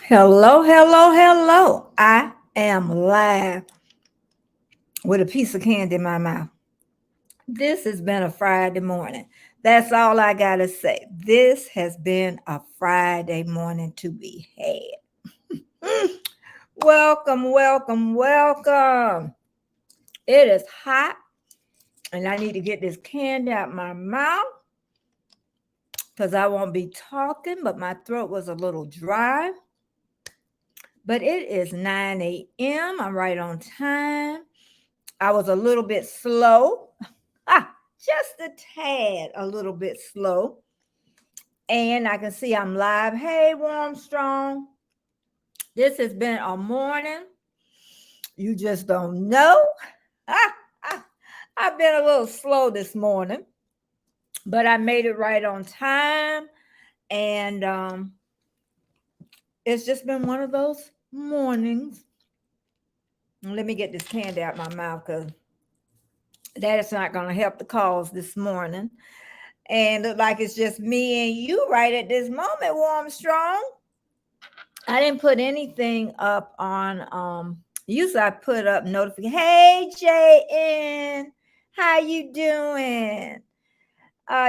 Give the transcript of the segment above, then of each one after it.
Hello, hello, hello. I am live with a piece of candy in my mouth. This has been a Friday morning. That's all I got to say. This has been a Friday morning to be had. Welcome, welcome, welcome. It is hot, and I need to get this candy out my mouth because I won't be talking, but my throat was a little dry. But it is 9 a.m. I'm right on time. I was a little bit slow, just a tad, a little bit slow. And I can see I'm live. Hey, Warm Strong. This has been a morning. You just don't know. Ah, ah, I've been a little slow this morning, but I made it right on time. And it's just been one of those mornings. Let me get this candy out my mouth because that is not going to help the cause this morning. And look like it's just me and you right at this moment, Warm Strong. I didn't put anything up on usually I put up notification. Hey JN, how you doing?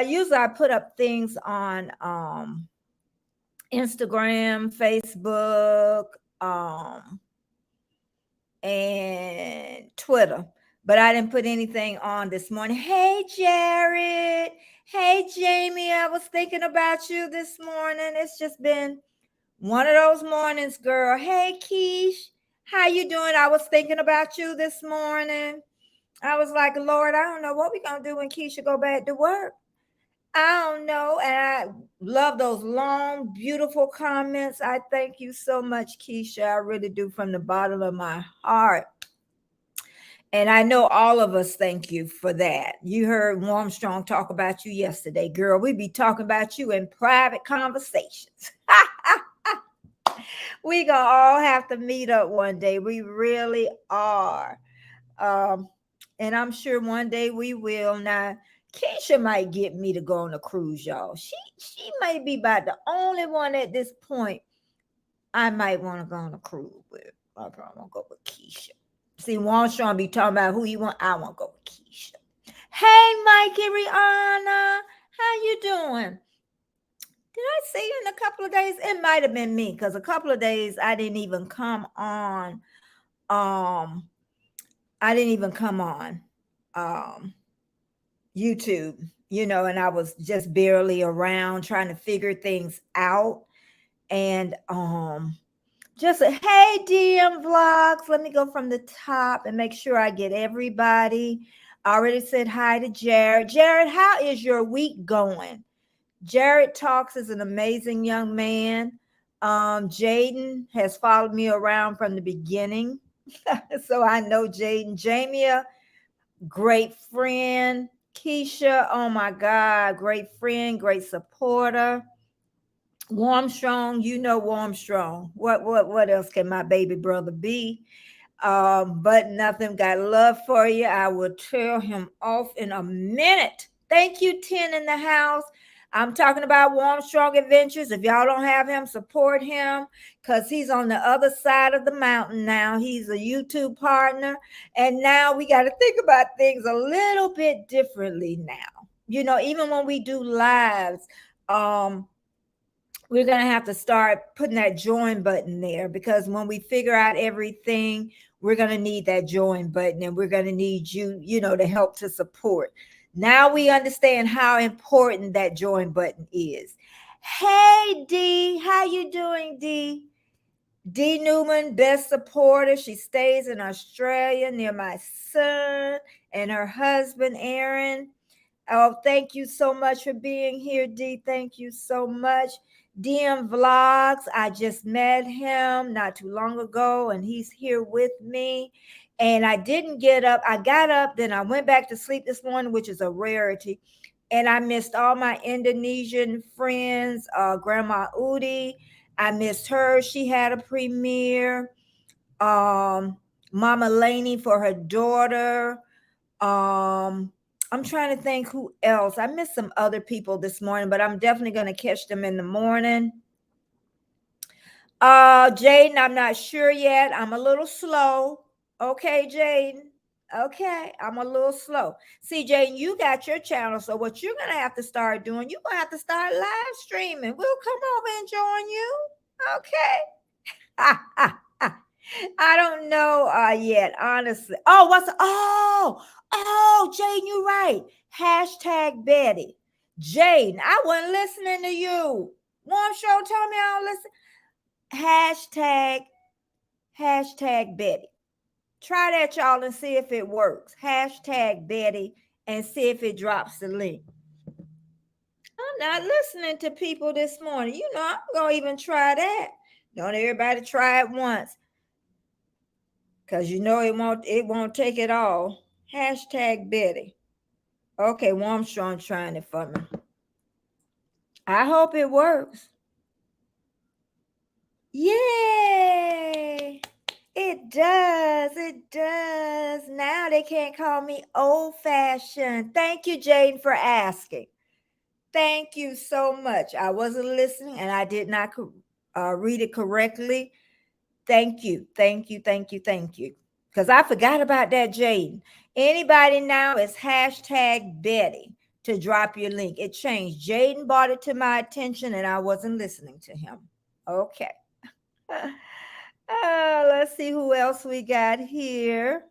Usually I put up things on Instagram, Facebook, and Twitter. But I didn't put anything on this morning. Hey Jared. Hey Jamie, I was thinking about you this morning. It's just been one of those mornings, girl. Hey Keish, how you doing? I was thinking about you this morning. I was like, Lord, I don't know what we're gonna do when Keisha go back to work. I don't know. And I love those long, beautiful comments. I thank you so much, Keisha. I really do from the bottom of my heart. And I know all of us thank you for that. You heard Warmstrong talk about you yesterday, girl. We be talking about you in private conversations. We gonna all have to meet up one day. We really are. Um, and I'm sure one day we will. Now, Keisha might get me to go on a cruise, y'all. She may be about the only one at this point I might want to go on a cruise with. I probably won't go with Keisha. See, Warmstrong be talking about who you want. I want to go with Keisha. Hey, Mikey, Rihanna, how you doing? Did I see you in a couple of days? It might have been me because a couple of days I didn't even come on. Um, I didn't even come on YouTube, and I was just barely around trying to figure things out. And just a hey DM vlogs. Let me go from the top and make sure I get everybody. I already said hi to Jared. Jared, how is your week going? Jared Talks is an amazing young man. Jaden has followed me around from the beginning. So I know Jaden. Jamia, great friend. Keisha, oh my God, great friend, great supporter. Warmstrong, Warmstrong. What else can my baby brother be? But nothing. Got love for you. I will tell him off in a minute. Thank you, 10 in the house. I'm talking about Warm Strong Adventures. If y'all don't have him, support him because he's on the other side of the mountain now. He's a YouTube partner. And now we got to think about things a little bit differently now. Even when we do lives, we're going to have to start putting that join button there because when we figure out everything, we're going to need that join button and we're going to need you, to help to support. Now we understand how important that join button is. Hey, D, how you doing, D? D Newman, best supporter. She stays in Australia near my son and her husband, Aaron. Oh, thank you so much for being here, D. Thank you so much. DM Vlogs, I just met him not too long ago, and he's here with me. And I didn't get up. I got up, then I went back to sleep this morning, which is a rarity. And I missed all my Indonesian friends, Grandma Udi. I missed her. She had a premiere. Mama Laney for her daughter. I'm trying to think who else. I missed some other people this morning, but I'm definitely going to catch them in the morning. Jaden, I'm not sure yet. I'm a little slow. Okay, Jaden. Okay, I'm a little slow. See, Jaden, you got your channel, so what you're gonna have to start doing, you're gonna have to start live streaming. We'll come over and join you. Okay. I don't know yet, honestly. Oh, Jaden, you're right. Hashtag Betty. Jaden, I wasn't listening to you. Warm Show told me I don't listen. Hashtag Betty. Try that, y'all, and see if it works. Hashtag Betty and see if it drops the link. I'm not listening to people this morning. You know, I'm gonna even try that. Don't everybody try it once. Cause you know it won't take it all. Hashtag Betty. Okay, Warmstrong trying it for me. I hope it works. Yay! It does. It does. Now they can't call me old fashioned. Thank you, Jane, for asking. Thank you so much. I wasn't listening and I did not read it correctly. Thank you. Thank you. Thank you. Thank you. Because I forgot about that, Jaden. Anybody now is hashtag Betty to drop your link. It changed. Jaden brought it to my attention and I wasn't listening to him. Okay. Let's see who else we got here.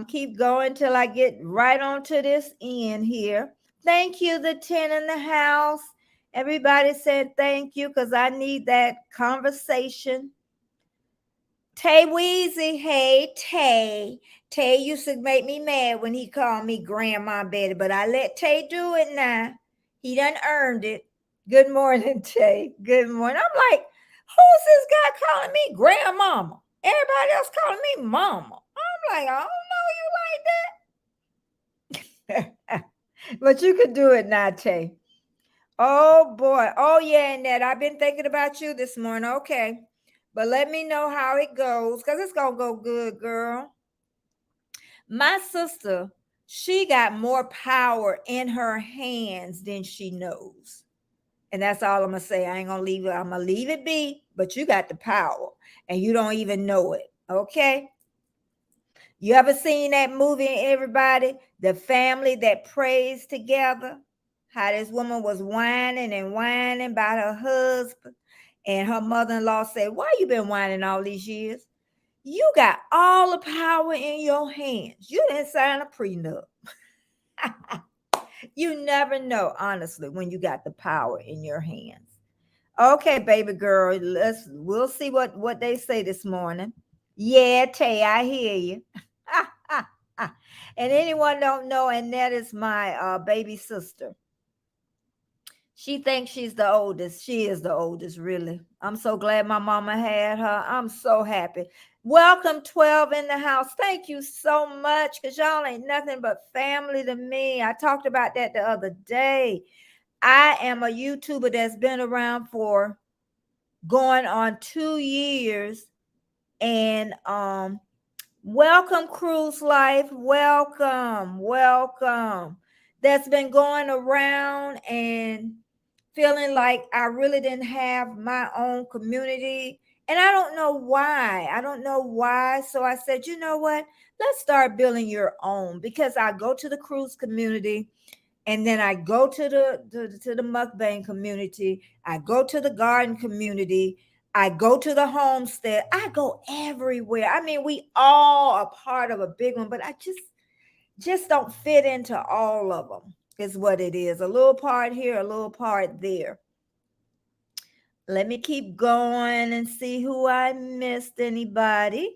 Keep going till I get right onto this end here. Thank you, the 10 in the house. Everybody said thank you because I need that conversation. Tay Weezy, hey Tay. Tay used to make me mad when he called me Grandma Betty, but I let Tay do it now. He done earned it. Good morning, Tay. Good morning. I'm like, who's this guy calling me grandmama? Everybody else calling me mama. I'm like, I don't know you like that. But you could do it now, Tay. Oh boy. Oh yeah, Annette. I've been thinking about you this morning. Okay. But let me know how it goes, because it's gonna go good, girl. My sister, she got more power in her hands than she knows. And that's all I'm gonna say. I ain't gonna leave it. I'm gonna leave it be, but you got the power and you don't even know it. Okay. You ever seen that movie, everybody? The family that prays together? How this woman was whining and whining about her husband. And her mother-in-law said, why you been whining all these years? You got all the power in your hands. You didn't sign a prenup. You never know, honestly, when you got the power in your hands. Okay, baby girl, we'll see what they say this morning. Yeah, Tay, I hear you. And anyone don't know, and that is my baby sister. She thinks she's the oldest. She is the oldest, really. I'm so glad my mama had her. I'm so happy. Welcome, 12 in the house. Thank you so much, because y'all ain't nothing but family to me. I talked about that the other day. I am a YouTuber that's been around for going on 2 years. And welcome, Cruise Life. Welcome, welcome. That's been going around and feeling like I really didn't have my own community. And I don't know why. I don't know why. So I said, you know what? Let's start building your own, because I go to the cruise community and then I go to the mukbang community. I go to the garden community. I go to the homestead. I go everywhere. I mean, we all are part of a big one, but I just don't fit into all of them. Is what it is. A little part here, a little part there. Let me keep going and see who I missed. Anybody?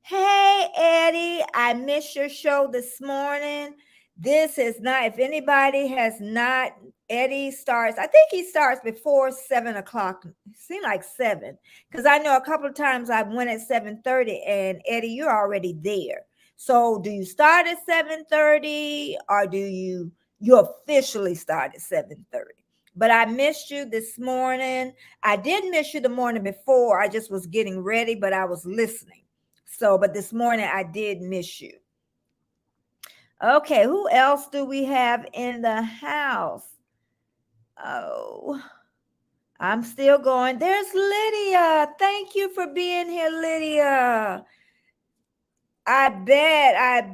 Hey, Eddie, I missed your show this morning. This is not, if anybody has not, Eddie starts, I think he starts before 7 o'clock. It seemed like 7. Because I know a couple of times I went at 7:30 and Eddie, you're already there. So do you start at 7:30 or do you officially start at 7:30? But I missed you this morning. I did miss you the morning before. I just was getting ready, but I was listening. So, but this morning I did miss you. Okay, who else do we have in the house? Oh, I'm still going. There's Lydia. Thank you for being here, Lydia. I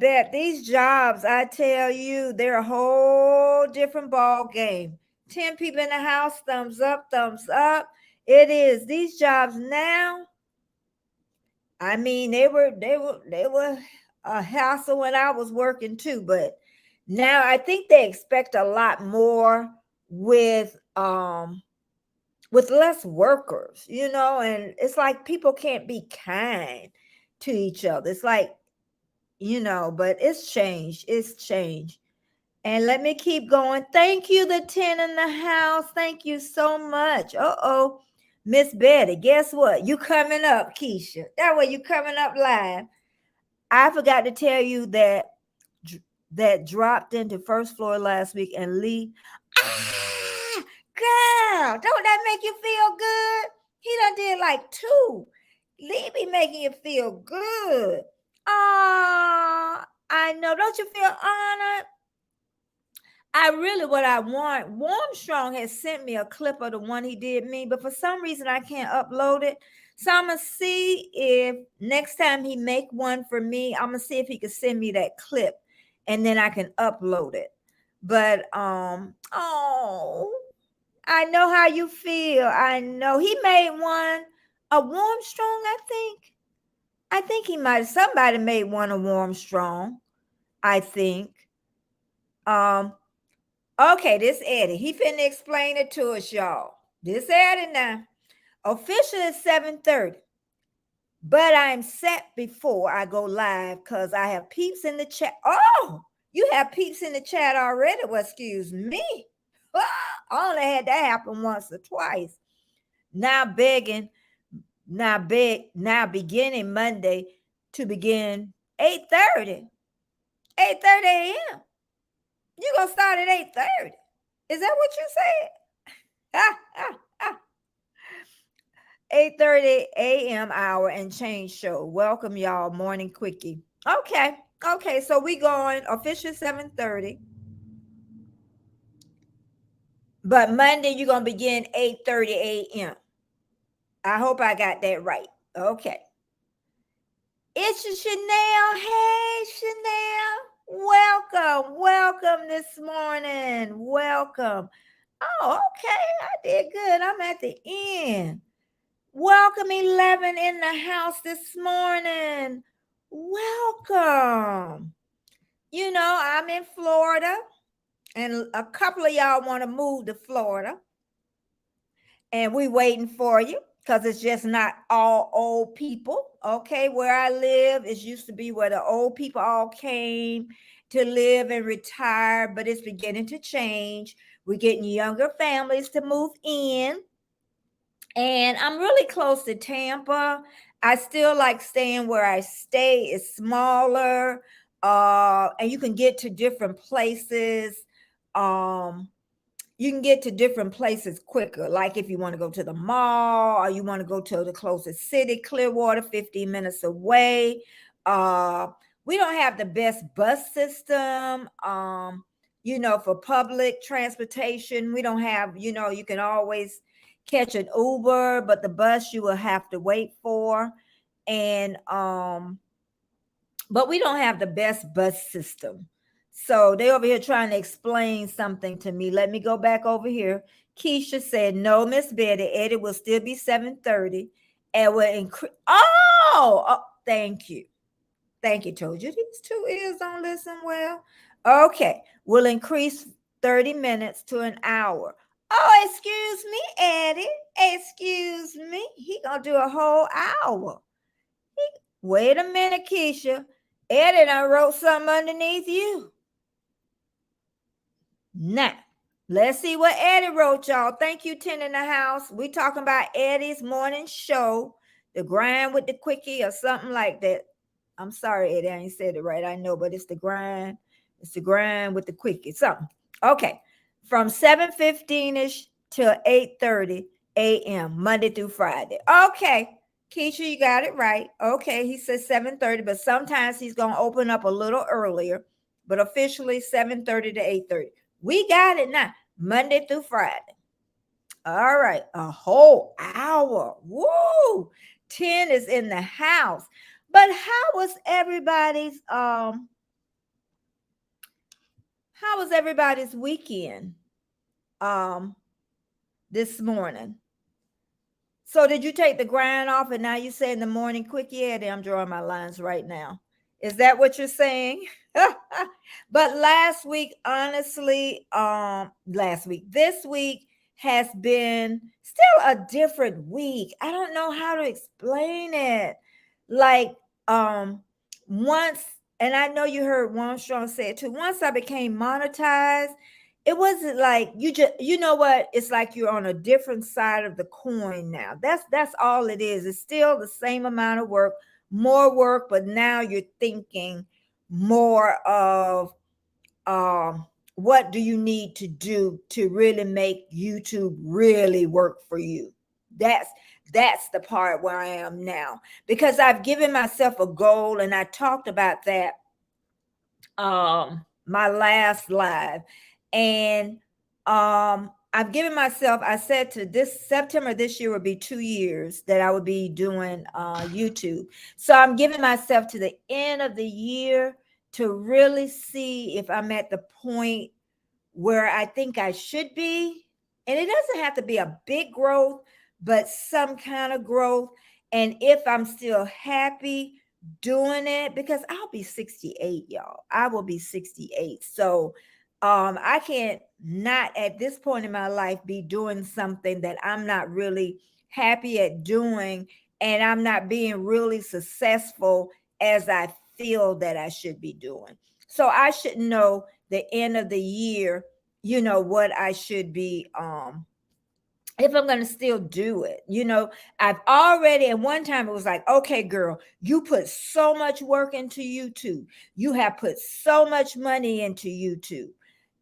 bet these jobs, I tell you, they're a whole different ball game. 10 people in the house, thumbs up, thumbs up. It is. These jobs now, I mean, they were a hassle when I was working too, but now I think they expect a lot more with less workers, and it's like people can't be kind to each other. It's like, but it's changed. It's changed. And let me keep going. Thank you, the 10 in the house. Thank you so much. Uh-oh. Miss Betty, guess what? You coming up, Keisha. That way you coming up live. I forgot to tell you that dropped into first floor last week and Lee. Ah, girl, don't that make you feel good? He done did like two. Lee be making you feel good. Ah, I know. Don't you feel honored? What I want, Warmstrong has sent me a clip of the one he did me, but for some reason I can't upload it. So I'm gonna see if next time he make one for me, I'm gonna see if he can send me that clip and then I can upload it. But oh, I know how you feel. I know he made one, a Warmstrong, I think. I think somebody made one a Warmstrong, I think. Um, Okay, this Eddie. He finna explain it to us, y'all. This Eddie now. Official is 7:30. But I'm set before I go live because I have peeps in the chat. Oh, you have peeps in the chat already. Well, excuse me. I only had that happen once or twice. Now begging, now beginning Monday to begin 8:30. 8:30 a.m. You gonna start at 8:30. Is that what you said? 8:30 a.m. hour and change show. Welcome y'all, morning quickie. Okay, so we going official 7:30. But Monday you're gonna begin 8:30 a.m. I hope I got that right. Okay. It's Chanel. Hey, Chanel. Welcome this morning. Welcome. Oh, okay. I did good. I'm at the end. Welcome 11 in the house this morning. Welcome. I'm in Florida, and a couple of y'all want to move to Florida, and we waiting for you because it's just not all old people. Okay, where I live, it used to be where the old people all came to live and retire, but it's beginning to change. We're getting younger families to move in. And I'm really close to Tampa. I still like staying where I stay. It's smaller, and you can get to different places. Um, you can get to different places quicker. Like if you want to go to the mall or you want to go to the closest city, Clearwater, 15 minutes away. Uh, we don't have the best bus system. For public transportation, we don't have, you can always catch an Uber, but the bus you will have to wait for. And but we don't have the best bus system. So they over here trying to explain something to me. Let me go back over here. Keisha said, no, Miss Betty, Eddie will still be 7:30 and will increase. Oh, thank you. Thank you. Told you these two ears don't listen well. Okay. Will increase 30 minutes to an hour. Oh, excuse me, Eddie. Excuse me. He gonna do a whole hour. Wait a minute, Keisha. Eddie done wrote something underneath you. Now, let's see what Eddie wrote, y'all. Thank you, 10 in the house. We talking about Eddie's morning show, the grind with the quickie or something like that. I'm sorry, Eddie, I ain't said it right. I know, but it's the grind. It's the grind with the quickie, something. Okay. From 7:15ish till 8:30 a.m. Monday through Friday. Okay. Keisha, you got it right. Okay, he says 7:30, but sometimes he's gonna open up a little earlier, but officially 7:30 to 8:30. We got it now, Monday through Friday. All right, a whole hour. Woo! 10 is in the house. But how was everybody's weekend um this morning? So did you take the grind off and now you say in the morning quick? Yeah, I'm drawing my lines right now. Is that what you're saying? But last week, honestly, this week has been still a different week. I don't know how to explain it. Like, once, and I know you heard Juan Strong say it too, once I became monetized, it wasn't like you know what, it's like you're on a different side of the coin now. That's all it is. It's still the same amount of work, more work, but now you're thinking more of what do you need to do to really make YouTube really work for you. That's the part where I am now, because I've given myself a goal, and I talked about that my last live. And I've given myself, I said to this September this year would be 2 years that I would be doing YouTube. So I'm giving myself to the end of the year to really see if I'm at the point where I think I should be. And it doesn't have to be a big growth, but some kind of growth. And if I'm still happy doing it, because I'll be 68, y'all. I will be 68. So I can't not at this point in my life be doing something that I'm not really happy at doing, and I'm not being really successful as I feel that I should be doing. So I should know the end of the year, what I should be if I'm going to still do it. I've already, at one time it was like, okay, girl, you put so much work into YouTube. You have put so much money into YouTube,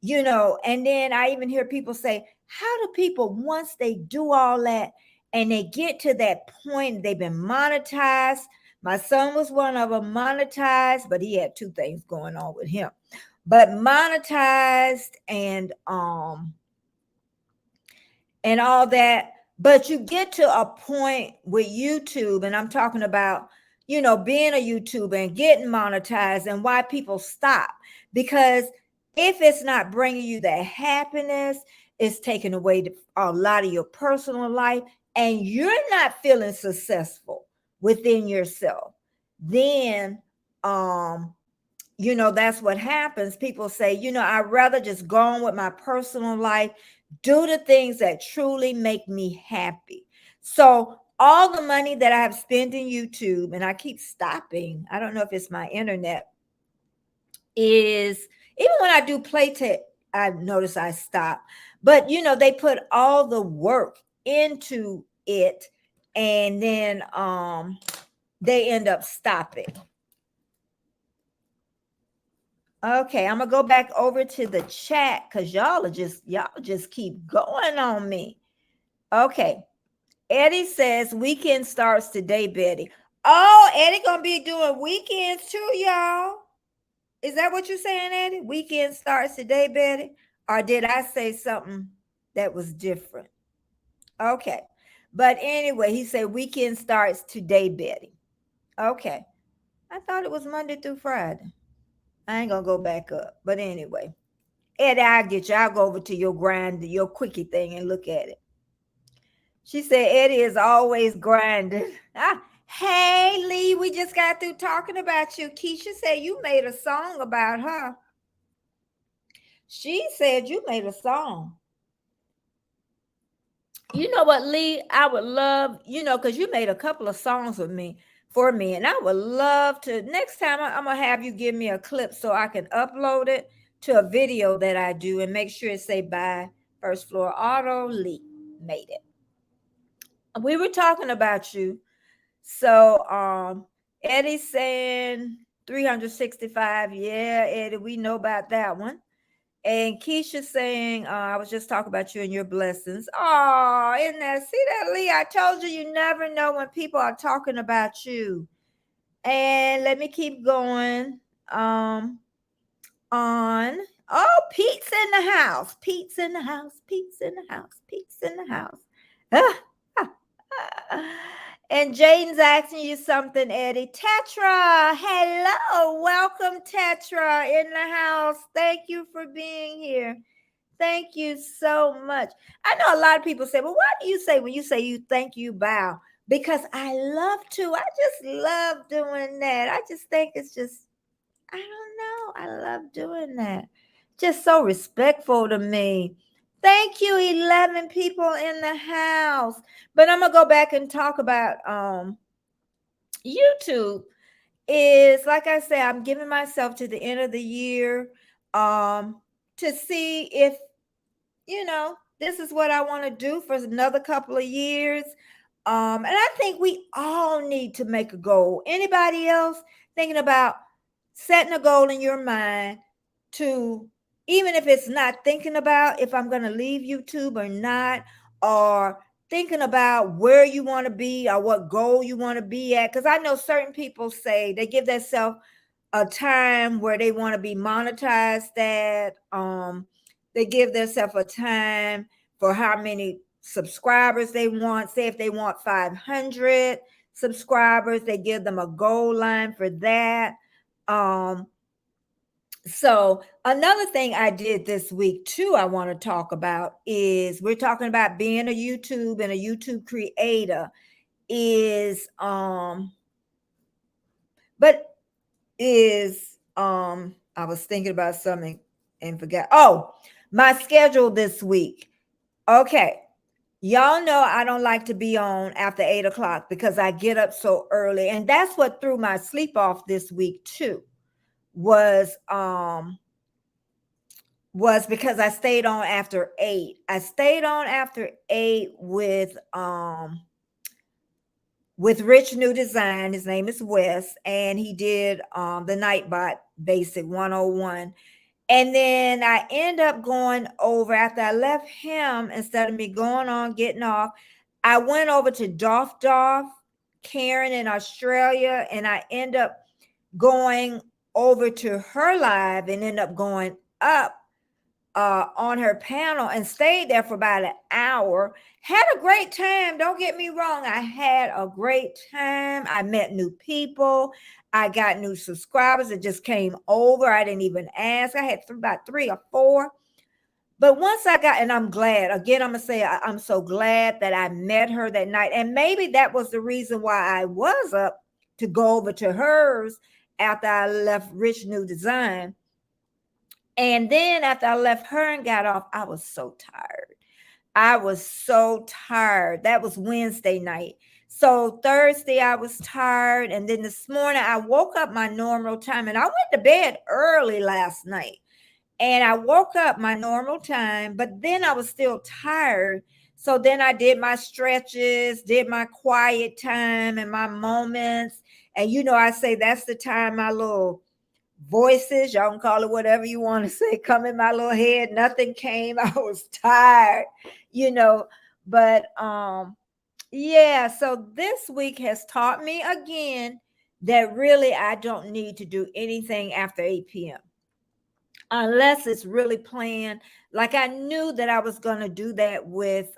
and then I even hear people say, how do people, once they do all that and they get to that point, they've been monetized. My son was one of them, monetized, but he had two things going on with him. But monetized and all that. But you get to a point with YouTube, and I'm talking about, being a YouTuber and getting monetized, and why people stop. Because if it's not bringing you that happiness, it's taking away a lot of your personal life, and you're not feeling successful within yourself, then that's what happens. People say, I'd rather just go on with my personal life, do the things that truly make me happy. So all the money that I have spent in YouTube, and I keep stopping, I don't know if it's my internet, is even when I do play tech, I've noticed I stop. But they put all the work into it, and then they end up stopping. Okay, I'm gonna go back over to the chat because y'all just keep going on me. Okay. Eddie says weekend starts today, Betty. Oh, Eddie gonna be doing weekends too, y'all. Is that what you're saying, Eddie? Weekend starts today, Betty? Or did I say something that was different? Okay. But anyway, he said weekend starts today, Betty. Okay. I thought it was Monday through Friday. I ain't gonna go back up. But anyway. Eddie, I'll get you. I'll go over to your grind, your quickie thing, and look at it. She said Eddie is always grinding. Hey, Lee, we just got through talking about you. Keisha said you made a song about her. She said you made a song. You know what, Lee? I would love, because you made a couple of songs with me for me, and I would love to. Next time, I'm gonna have you give me a clip so I can upload it to a video that I do and make sure it say by First Floor Auto. Lee made it. We were talking about you. So Eddie's saying 365. Yeah, Eddie, we know about that one. And Keisha saying, I was just talking about you and your blessings. Oh, isn't that, see that, Lee? I told you, you never know when people are talking about you. And let me keep going on. Oh, Pete's in the house. Pete's in the house. Pete's in the house. Pete's in the house. And Jaden's asking you something, Eddie. Tetra, hello. Welcome, Tetra, in the house. Thank you for being here. Thank you so much. I know a lot of people say, well, what do you say when you say you thank you, bow? Because I love to. I just love doing that. I just think it's just, I don't know. I love doing that. Just so respectful to me. Thank you, 11 people in the house. But I'm gonna go back and talk about YouTube. Is like I say, I'm giving myself to the end of the year um to see if this is what I want to do for another couple of years. And I think we all need to make a goal. Anybody else thinking about setting a goal in your mind to, even if it's not thinking about if I'm going to leave YouTube or not, or thinking about where you want to be or what goal you want to be at? Because I know certain people say they give themselves a time where they want to be monetized at. They give themselves a time for how many subscribers they want. Say if they want 500 subscribers, they give them a goal line for that. So another thing I did this week too, I want to talk about is we're talking about being a YouTube and a YouTube creator is but is I was thinking about something and forgot. Oh, my schedule this week. Okay. Y'all know I don't like to be on after 8 o'clock because I get up so early. And that's what threw my sleep off this week too. Was because I stayed on after 8. I stayed on after 8 with Rich New Design. His name is Wes, and he did the Nightbot Basic 101. And then I end up going over after I left him, instead of me going on, getting off, I went over to Doff Karen in Australia, and I end up going over to her live and end up going up on her panel and stayed there for about an hour. Had a great time. Don't get me wrong. I had a great time. I met new people. I got new subscribers that just came over. I didn't even ask. I had about 3 or 4. But once I got, and I'm glad, again, I'm going to say, I'm so glad that I met her that night. And maybe that was the reason why I was up to go over to hers after I left Rich New Design. And then after I left her and got off, I was so tired. I was so tired. That was Wednesday night. So Thursday, I was tired. And then this morning, I woke up my normal time. And I went to bed early last night. And I woke up my normal time, but then I was still tired. So then I did my stretches, did my quiet time and my moments. And I say that's the time my little voices, y'all can call it whatever you want to say, come in my little head. Nothing came. I was tired, but yeah, so this week has taught me again that really I don't need to do anything after 8 p.m. unless it's really planned. Like I knew that I was going to do that with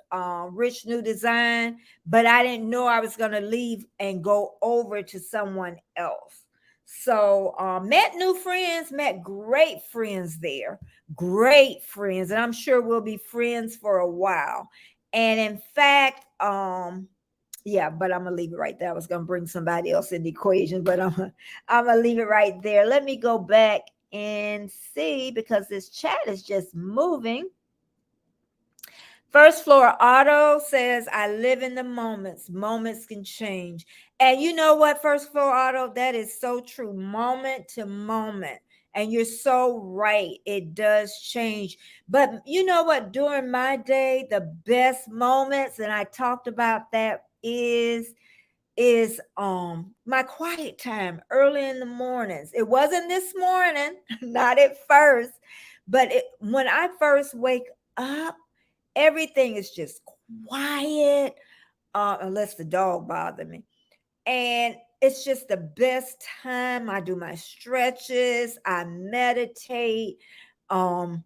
Rich New Design, but I didn't know I was going to leave and go over to someone else. So met new friends, met great friends there, great friends, and I'm sure we'll be friends for a while. And in fact, yeah, but I'm gonna leave it right there. I was gonna bring somebody else in the equation, but I'm gonna leave it right there. Let me go back and see, because this chat is just moving. First Floor Auto says, I live in the moments. Moments can change. And you know what, First Floor Auto, that is so true. Moment to moment. And you're so right. It does change. But you know what? During my day, the best moments, and I talked about that, is my quiet time early in the mornings. It wasn't this morning, not at first, but when I first wake up, everything is just quiet, unless the dog bothers me. And it's just the best time. I do my stretches, I meditate. Um,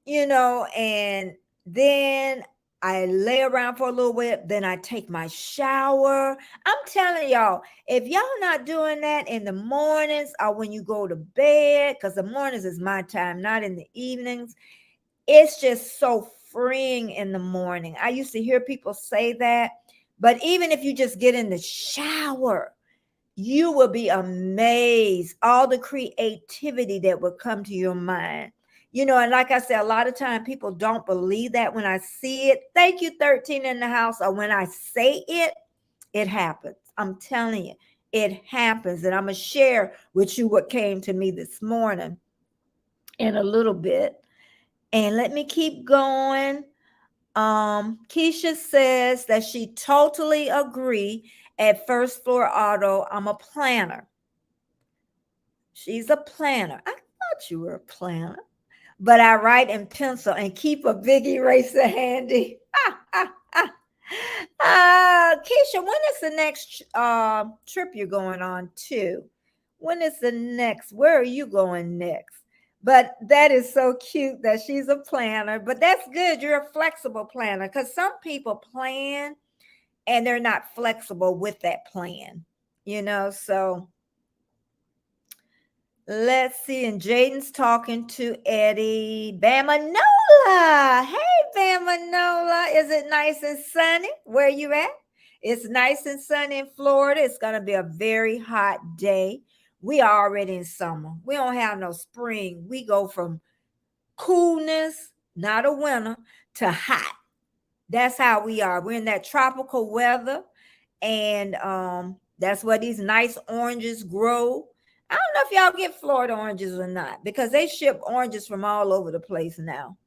and then I lay around for a little bit, then I take my shower. I'm telling y'all, if y'all not doing that in the mornings or when you go to bed, because the mornings is my time, not in the evenings, it's just so freeing in the morning. I used to hear people say that, but even if you just get in the shower, you will be amazed all the creativity that will come to your mind. And like I said, a lot of time people don't believe that when I see it. Thank you, 13 in the house. Or when I say it, it happens. I'm telling you, it happens. And I'm going to share with you what came to me this morning in a little bit. And let me keep going. Keisha says that she totally agree. At First Floor Auto, I'm a planner. She's a planner. I thought you were a planner, but I write in pencil and keep a big eraser handy. Keisha, when is the next trip you're going on to? When is the next? Where are you going next? But that is so cute that she's a planner. But that's good. You're a flexible planner because some people plan and they're not flexible with that plan, so let's see. And Jaden's talking to Eddie. Bamanola. Hey, Bamanola. Is it nice and sunny where you at? It's nice and sunny in Florida. It's going to be a very hot day. We are already in summer. We don't have no spring. We go from coolness, not a winter, to hot. That's how we are. We're in that tropical weather. And that's where these nice oranges grow. I don't know if y'all get Florida oranges or not because they ship oranges from all over the place now.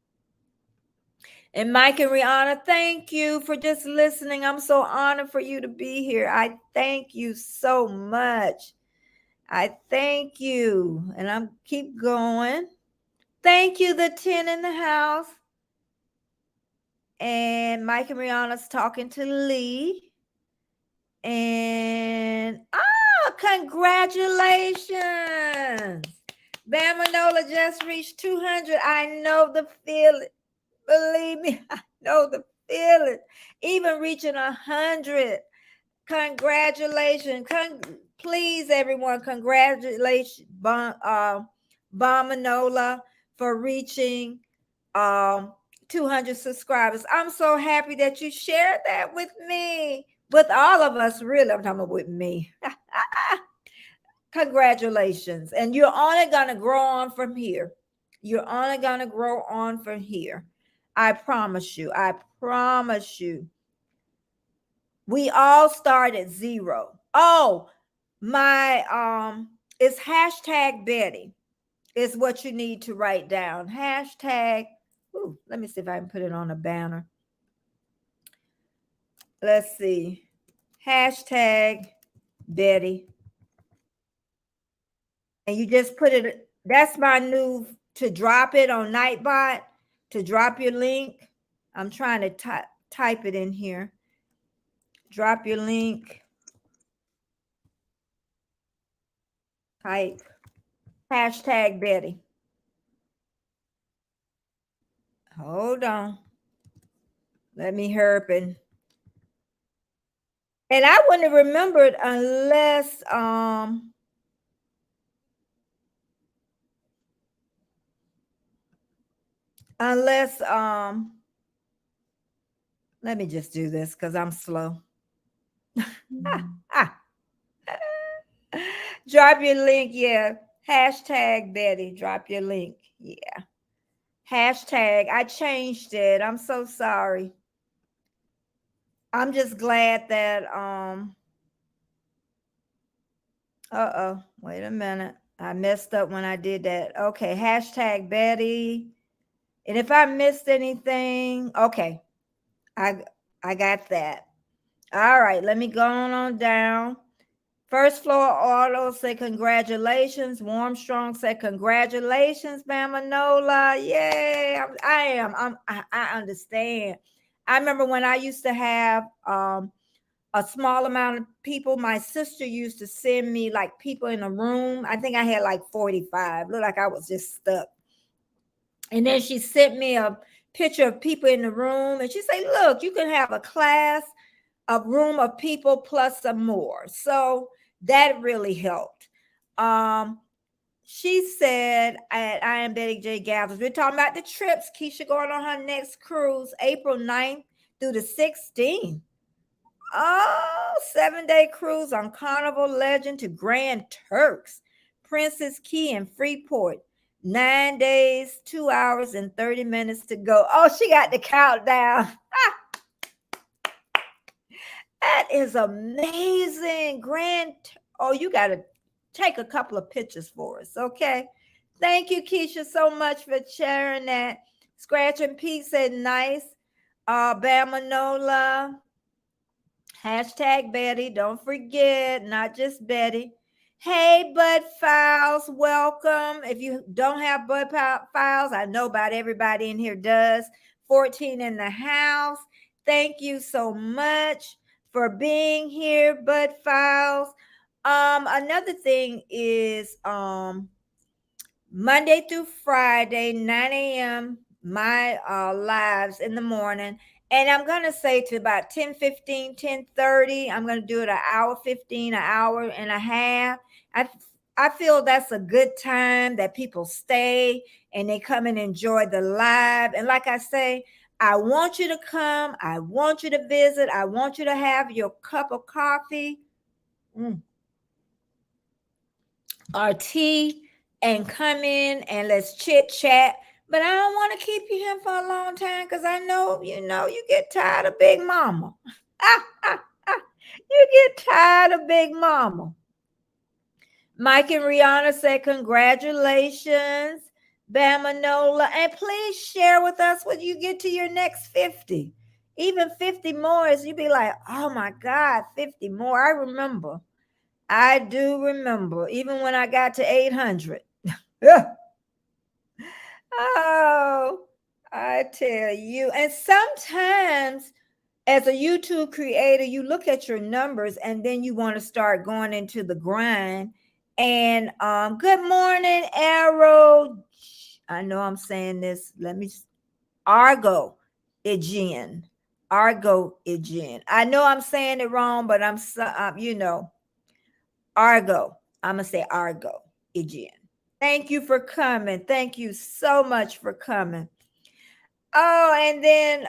And Mike and Rihanna, thank you for just listening. I'm so honored for you to be here. I thank you so much. I thank you. And I'm keep going. Thank you, the 10 in the house. And Mike and Rihanna's talking to Lee. And congratulations. Bamanola just reached 200. I know the feeling. Believe me, I know the feeling. Even reaching 100. Congratulations. Please, everyone, congratulations, Bamanola, for reaching 200 subscribers. I'm so happy that you shared that with me, with all of us, really. I'm talking about with me. Congratulations. And you're only going to grow on from here. You're only going to grow on from here. I promise you. I promise you. We all start at zero. Oh, it's hashtag Betty is what you need to write down. Hashtag, let me see if I can put it on a banner. Let's see. Hashtag Betty. And you just put it, that's my new, to drop it on Nightbot, to drop your link. I'm trying to type it in here. Drop your link. Type hashtag Betty. Hold on. Let me herp and I wouldn't have remembered unless let me just do this because I'm slow. Drop your link, yeah. Hashtag Betty, drop your link. Yeah. Hashtag, I changed it. I'm so sorry. I'm just glad that wait a minute. I messed up when I did that. Okay, hashtag Betty. And if I missed anything, okay. I got that. All right, let me go on down. First Floor Auto say congratulations. Warmstrong say congratulations, Bamanola. Yay! I understand. I remember when I used to have a small amount of people. My sister used to send me like people in a room. I think I had like 45. Looked like I was just stuck. And then she sent me a picture of people in the room, and she said, look, you can have a class, a room of people plus some more. So that really helped. Um, she said at I am Betty J. Gathers, we're talking about the trips. Keisha going on her next cruise, April 9th through the 16th. Oh, 7-day cruise on Carnival Legend to Grand Turks, Princess Key and Freeport. 9 days, 2 hours, and 30 minutes to go. Oh, she got the countdown. That is amazing. Oh, you got to take a couple of pictures for us, okay? Thank you, Keisha, so much for sharing that. Scratch and Pete said nice. Bama Nola. Hashtag Betty. Don't forget, not just Betty. Hey, Bud Files, welcome. If you don't have Files, I know about everybody in here does. 14 in the house. Thank you so much for being here, Bud Files. Another thing is Monday through Friday, 9 a.m., my lives in the morning. And I'm going to say to about 10:15, 10:30, I'm going to do it an hour 15, an hour and a half. I, I feel that's a good time that people stay and they come and enjoy the live. And like I say, I want you to come. I want you to visit. I want you to have your cup of coffee. Or tea and come in and let's chit chat. But I don't want to keep you here for a long time because I know, you get tired of Big Mama. You get tired of Big Mama. Mike and Rihanna said, congratulations, Bamanola. And please share with us when you get to your next 50. Even 50 more, as you be like, oh my God, 50 more. I do remember, even when I got to 800. Oh, I tell you. And sometimes, as a YouTube creator, you look at your numbers and then you want to start going into the grind. And good morning, Arrow. I know I'm saying this. Argo Aegean. Argo Aegean. I know I'm saying it wrong, but Argo. I'm gonna say Argo Aegean. Thank you for coming. Thank you so much for coming. Oh, and then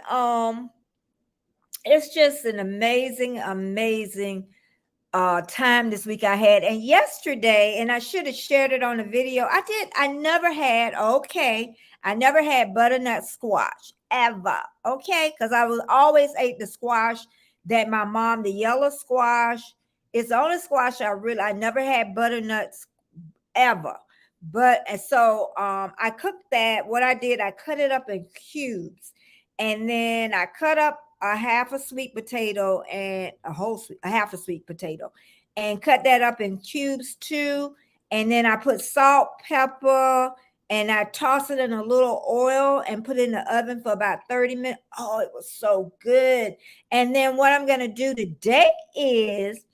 it's just an amazing time this week I had. And yesterday, and I should have shared it on the video. I never had butternut squash ever. Okay, because I was always ate the squash that my mom, the yellow squash. It's the only squash I never had butternuts ever. But and so I cooked that. What I did, I cut it up in cubes, and then I cut up a half a sweet potato and a half a sweet potato, and cut that up in cubes too. And then I put salt, pepper, and I toss it in a little oil and put it in the oven for about 30 minutes. Oh, it was so good. And then what I'm gonna do today is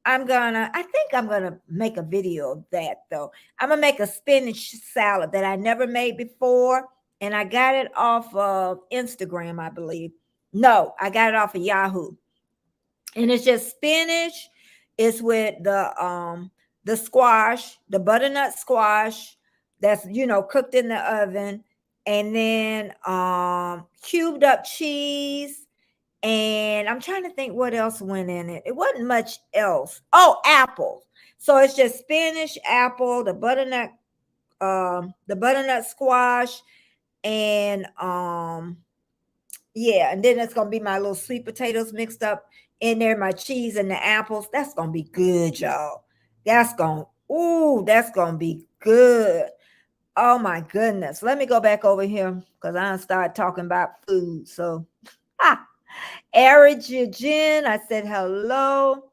I think I'm gonna make a video of that though. I'm gonna make a spinach salad that I never made before, and I got it off of Instagram, I believe. No, I got it off of Yahoo, and it's just spinach. It's with the squash, the butternut squash that's cooked in the oven, and then cubed up cheese, and I'm trying to think what else went in it. It wasn't much else. Oh, apples. So it's just spinach, apple, the butternut squash, and yeah, and then it's gonna be my little sweet potatoes mixed up in there, my cheese and the apples. That's gonna be good, y'all. That's gonna be good. Oh my goodness. Let me go back over here because I start talking about food. So Eric Jen, I said hello.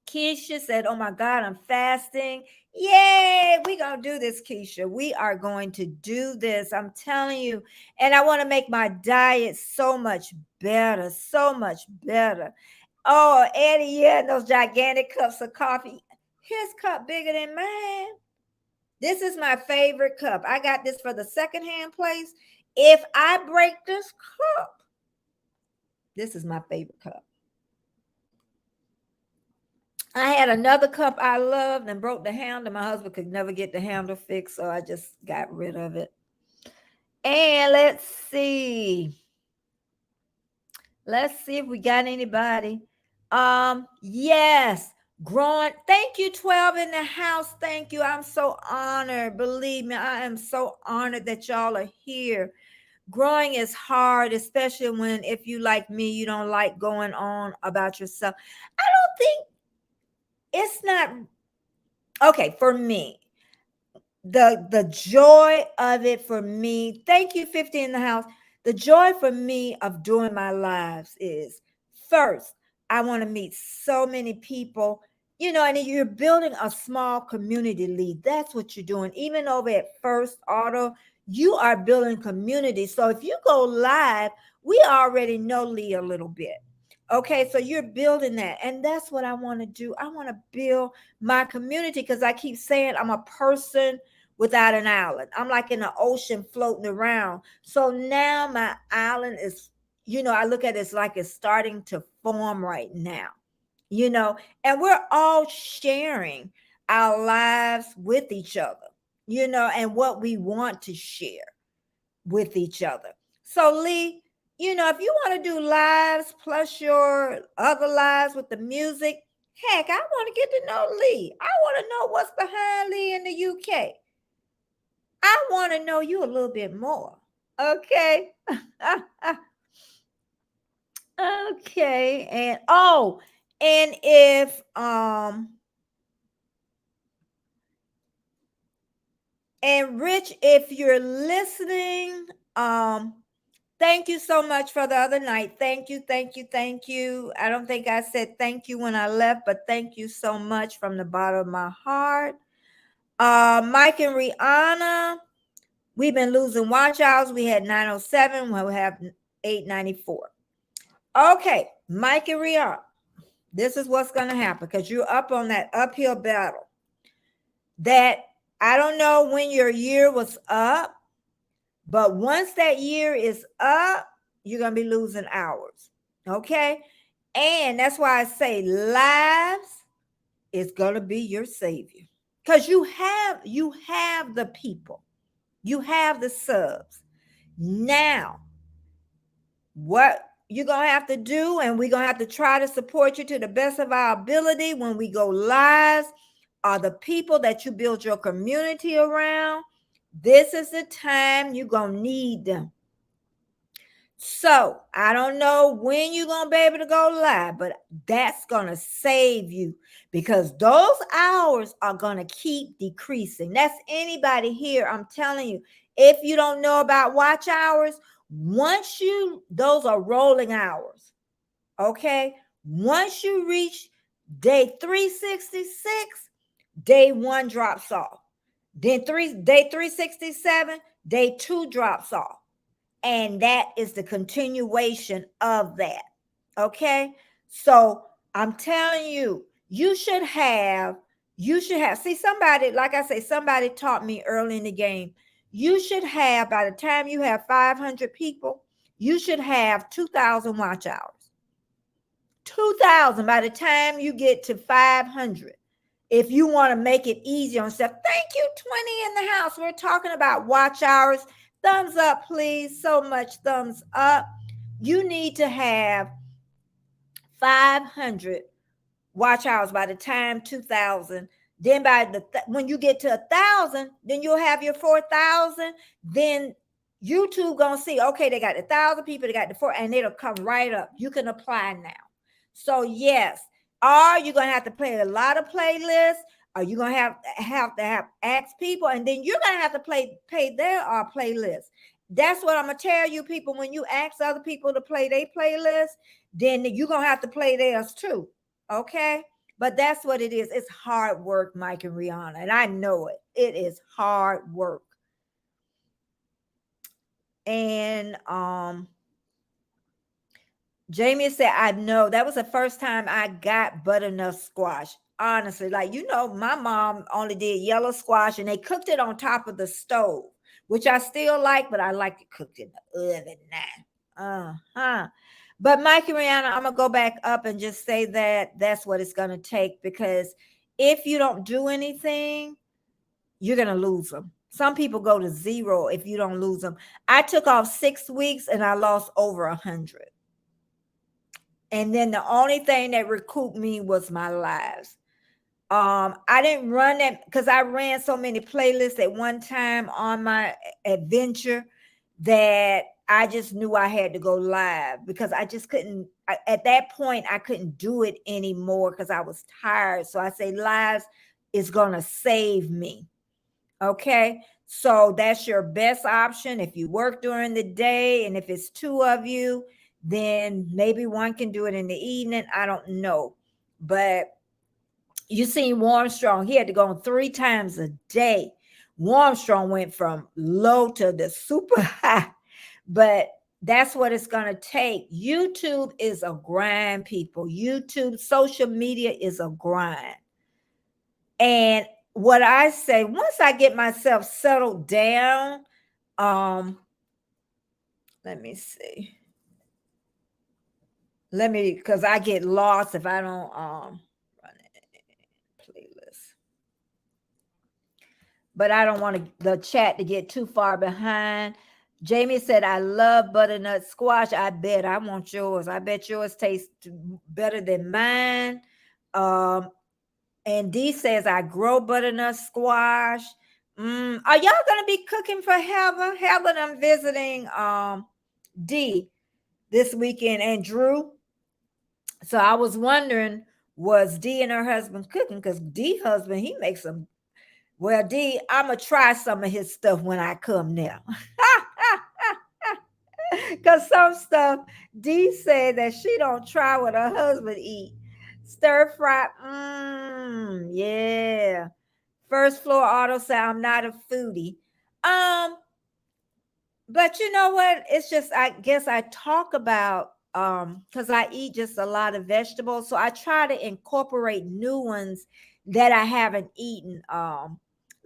Keisha said, oh my God, I'm fasting. Yay, we're going to do this, Keisha. We are going to do this. I'm telling you. And I want to make my diet so much better, so much better. Oh, Eddie, yeah, those gigantic cups of coffee. His cup bigger than mine. This is my favorite cup. I got this for the secondhand place. If I break this cup, this is my favorite cup. I had another cup I loved and broke the handle. My husband could never get the handle fixed, so I just got rid of it. And let's see. Let's see if we got anybody. Yes. Growing. Thank you, 12 in the house. Thank you. I'm so honored. Believe me, I am so honored that y'all are here. Growing is hard, especially when, if you like me, you don't like going on about yourself. I don't think it's not okay for me. The joy of it for me, thank you, 50 in the house. The joy for me of doing my lives is, first, I want to meet so many people, and you're building a small community lead. That's what you're doing. Even over at First Auto, you are building community. So if you go live, we already know Lee a little bit. Okay, so you're building that. And that's what I want to do. I want to build my community because I keep saying I'm a person without an island. I'm like in the ocean floating around. So now my island is, I look at it as like it's starting to form right now, and we're all sharing our lives with each other, and what we want to share with each other. So, Lee, if you want to do lives plus your other lives with the music, heck, I want to get to know Lee. I want to know what's behind Lee in the UK. I want to know you a little bit more. Okay. Okay. And if and Rich, if you're listening, thank you so much for the other night. Thank you, thank you, thank you. I don't think I said thank you when I left, but thank you so much from the bottom of my heart. Mike and Rihanna, we've been losing watch hours. We had 907. We'll have 894. Okay, Mike and Rihanna, this is what's going to happen because you're up on that uphill battle. That I don't know when your year was up, but once that year is up, you're going to be losing hours. Okay. And that's why I say lives is going to be your savior because you have the people, you have the subs. Now, what you're going to have to do, and we're going to have to try to support you to the best of our ability when we go live, are the people that you build your community around. This is the time you're going to need them. So I don't know when you're going to be able to go live, but that's going to save you because those hours are going to keep decreasing. That's anybody here. I'm telling you, if you don't know about watch hours, those are rolling hours. Okay. Once you reach day 366, day 1 drops off. Then day 367, day 2 drops off. And that is the continuation of that. Okay. So I'm telling you, you should have, see, somebody, like I say, somebody taught me early in the game. You should have, by the time you have 500 people, you should have 2,000 watch hours. 2,000 by the time you get to 500. If you want to make it easier on yourself. Thank you, 20 in the house. We're talking about watch hours. Thumbs up, please. So much thumbs up. You need to have 500 watch hours by the time 2,000. Then when you get to 1,000, then you'll have your 4,000. Then YouTube gonna see, okay, they got 1,000 people, they got the 4, and it'll come right up. You can apply now. So yes, or you're gonna have to play a lot of playlists, or you're gonna have to ask people, and then you're gonna have to pay their playlist. That's what I'm gonna tell you, people. When you ask other people to play their playlist, then you're gonna have to play theirs too. Okay. But that's what it is. It's hard work, Mike and Rihanna. And I know it. It is hard work. And Jamie said, I know that was the first time I got butternut squash. Honestly, like, my mom only did yellow squash and they cooked it on top of the stove, which I still like, but I like it cooked in the oven now. Uh-huh. But Mike and Rihanna, I'm gonna go back up and just say that that's what it's gonna take, because if you don't do anything, you're gonna lose them. Some people go to zero if you don't lose them. I took off 6 weeks and I lost over 100. And then the only thing that recouped me was my lives. I didn't run that because I ran so many playlists at one time on my adventure that I just knew I had to go live, because I just couldn't at that point I couldn't do it anymore because I was tired. So I say lives is gonna save me. Okay. So that's your best option. If you work during the day and if it's two of you, then maybe one can do it in the evening. I don't know. But you seen Warmstrong, he had to go on 3 times a day. Warmstrong went from low to the super high, but that's what it's going to take. YouTube is a grind, people. YouTube, social media is a grind. And what I say, once I get myself settled down, um, let me see. Because I get lost if I don't run a playlist. But I don't want the chat to get too far behind. Jamie said, I love butternut squash. I bet I want yours. I bet yours tastes better than mine. Um, and Dee says, I grow butternut squash. Are y'all gonna be cooking for Heather? Heather, I'm visiting Dee this weekend and Drew. So I was wondering, was Dee and her husband cooking? Because Dee husband, he makes some. Well, D, I'm gonna try some of his stuff when I come now. Cause some stuff D said that she don't try what her husband eat. Stir fry, yeah. First floor auto say I'm not a foodie. Um, but you know what? It's just I guess I talk about because I eat just a lot of vegetables, so I try to incorporate new ones that I haven't eaten.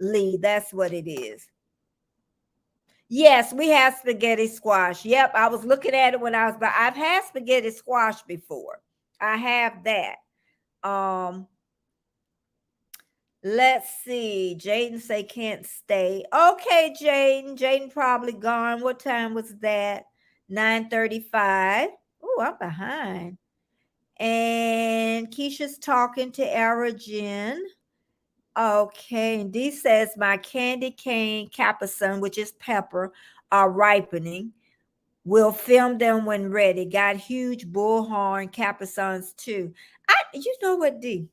Lee, that's what it is. Yes, we have spaghetti squash. Yep, I was looking at it when I was, but I've had spaghetti squash before. I have that. Um, let's see. Jaden say can't stay. Okay, Jaden. Jaden probably gone. What time was that? 9:35. Oh, I'm behind. And Keisha's talking to Aragen. Okay, and D says my candy cane capsaicin, which is pepper, are ripening. We'll film them when ready. Got huge bullhorn capsaicins too. You know what, D?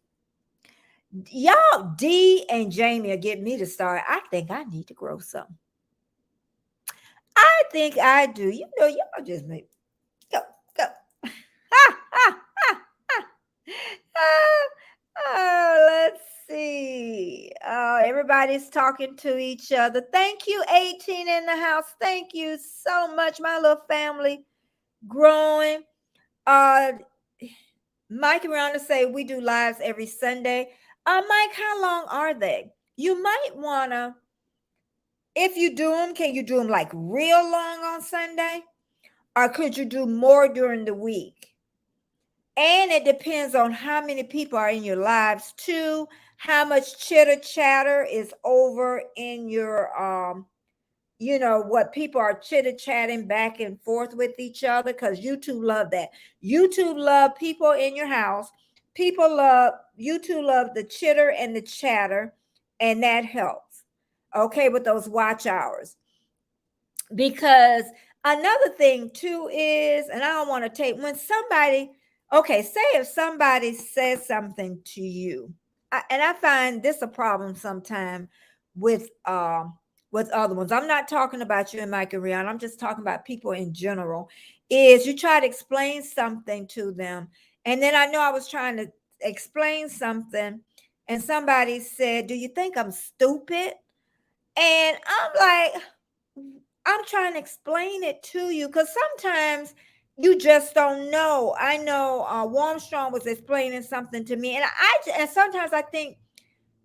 Y'all, D and Jamie will get me to start. I think I need to grow some. I think I do. Y'all just make go, go. Ha, ha, ha, ha. Let's see. Everybody's talking to each other. Thank you, 18 in the house. Thank you so much, my little family growing. Uh, Mike and Rhonda say we do lives every Sunday. Mike, how long are they? You might wanna, if you do them, can you do them like real long on Sunday, or could you do more during the week? And it depends on how many people are in your lives too, how much chitter chatter is over in your what people are chitter chatting back and forth with each other, because YouTube love that. YouTube love people in your house. People love YouTube love the chitter and the chatter, and that helps. Okay, with those watch hours. Because another thing too is, and I don't want to take when somebody, okay, say if somebody says something to you, and I find this a problem sometime with other ones. I'm not talking about you and Mike and Rihanna. I'm just talking about people in general. Is you try to explain something to them, and then I know I was trying to explain something, and somebody said, "Do you think I'm stupid?" And I'm like, I'm trying to explain it to you, because sometimes You just don't know. I know Warmstrong was explaining something to me, and and sometimes I think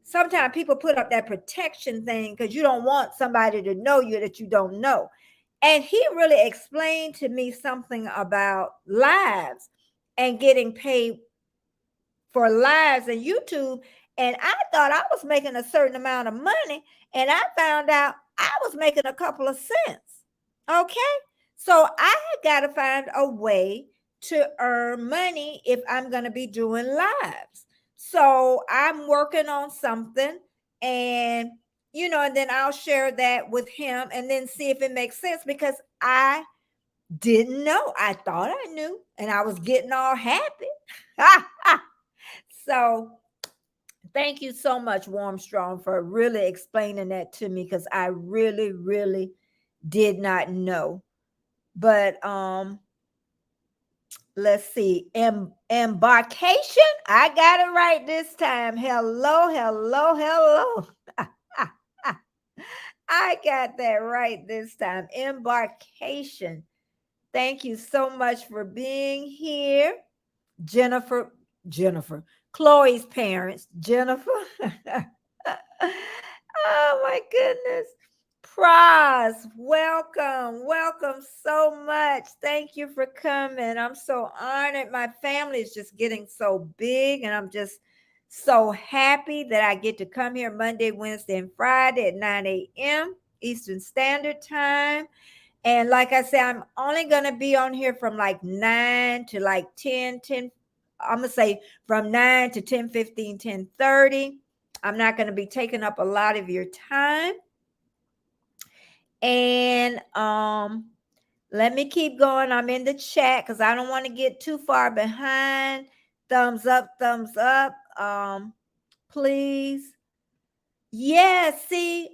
sometimes people put up that protection thing because you don't want somebody to know you that you don't know. And he really explained to me something about lives and getting paid for lives in YouTube. And I thought I was making a certain amount of money, and I found out I was making a couple of cents. Okay. So I got to find a way to earn money if I'm going to be doing lives. So I'm working on something, and and then I'll share that with him and then see if it makes sense because I didn't know. I thought I knew, and I was getting all happy. So thank you so much, Warmstrong, for really explaining that to me because I really, really did not know. But let's see. Embarkation. I got it right this time. Hello, hello, hello. I got that right this time. Embarkation. Thank you so much for being here. Jennifer, Jennifer, Chloe's parents, Jennifer. Oh my goodness. Praz, welcome. Welcome so much. Thank you for coming. I'm so honored. My family is just getting so big, and I'm just so happy that I get to come here Monday, Wednesday, and Friday at 9 a.m. Eastern Standard Time. And like I said, I'm only going to be on here from like 9 to like 10. I'm going to say from 9 to 10:15, 10:30. I'm not going to be taking up a lot of your time. And let me keep going. I'm in the chat because I don't want to get too far behind. Thumbs up, thumbs up. Please. Yeah, see,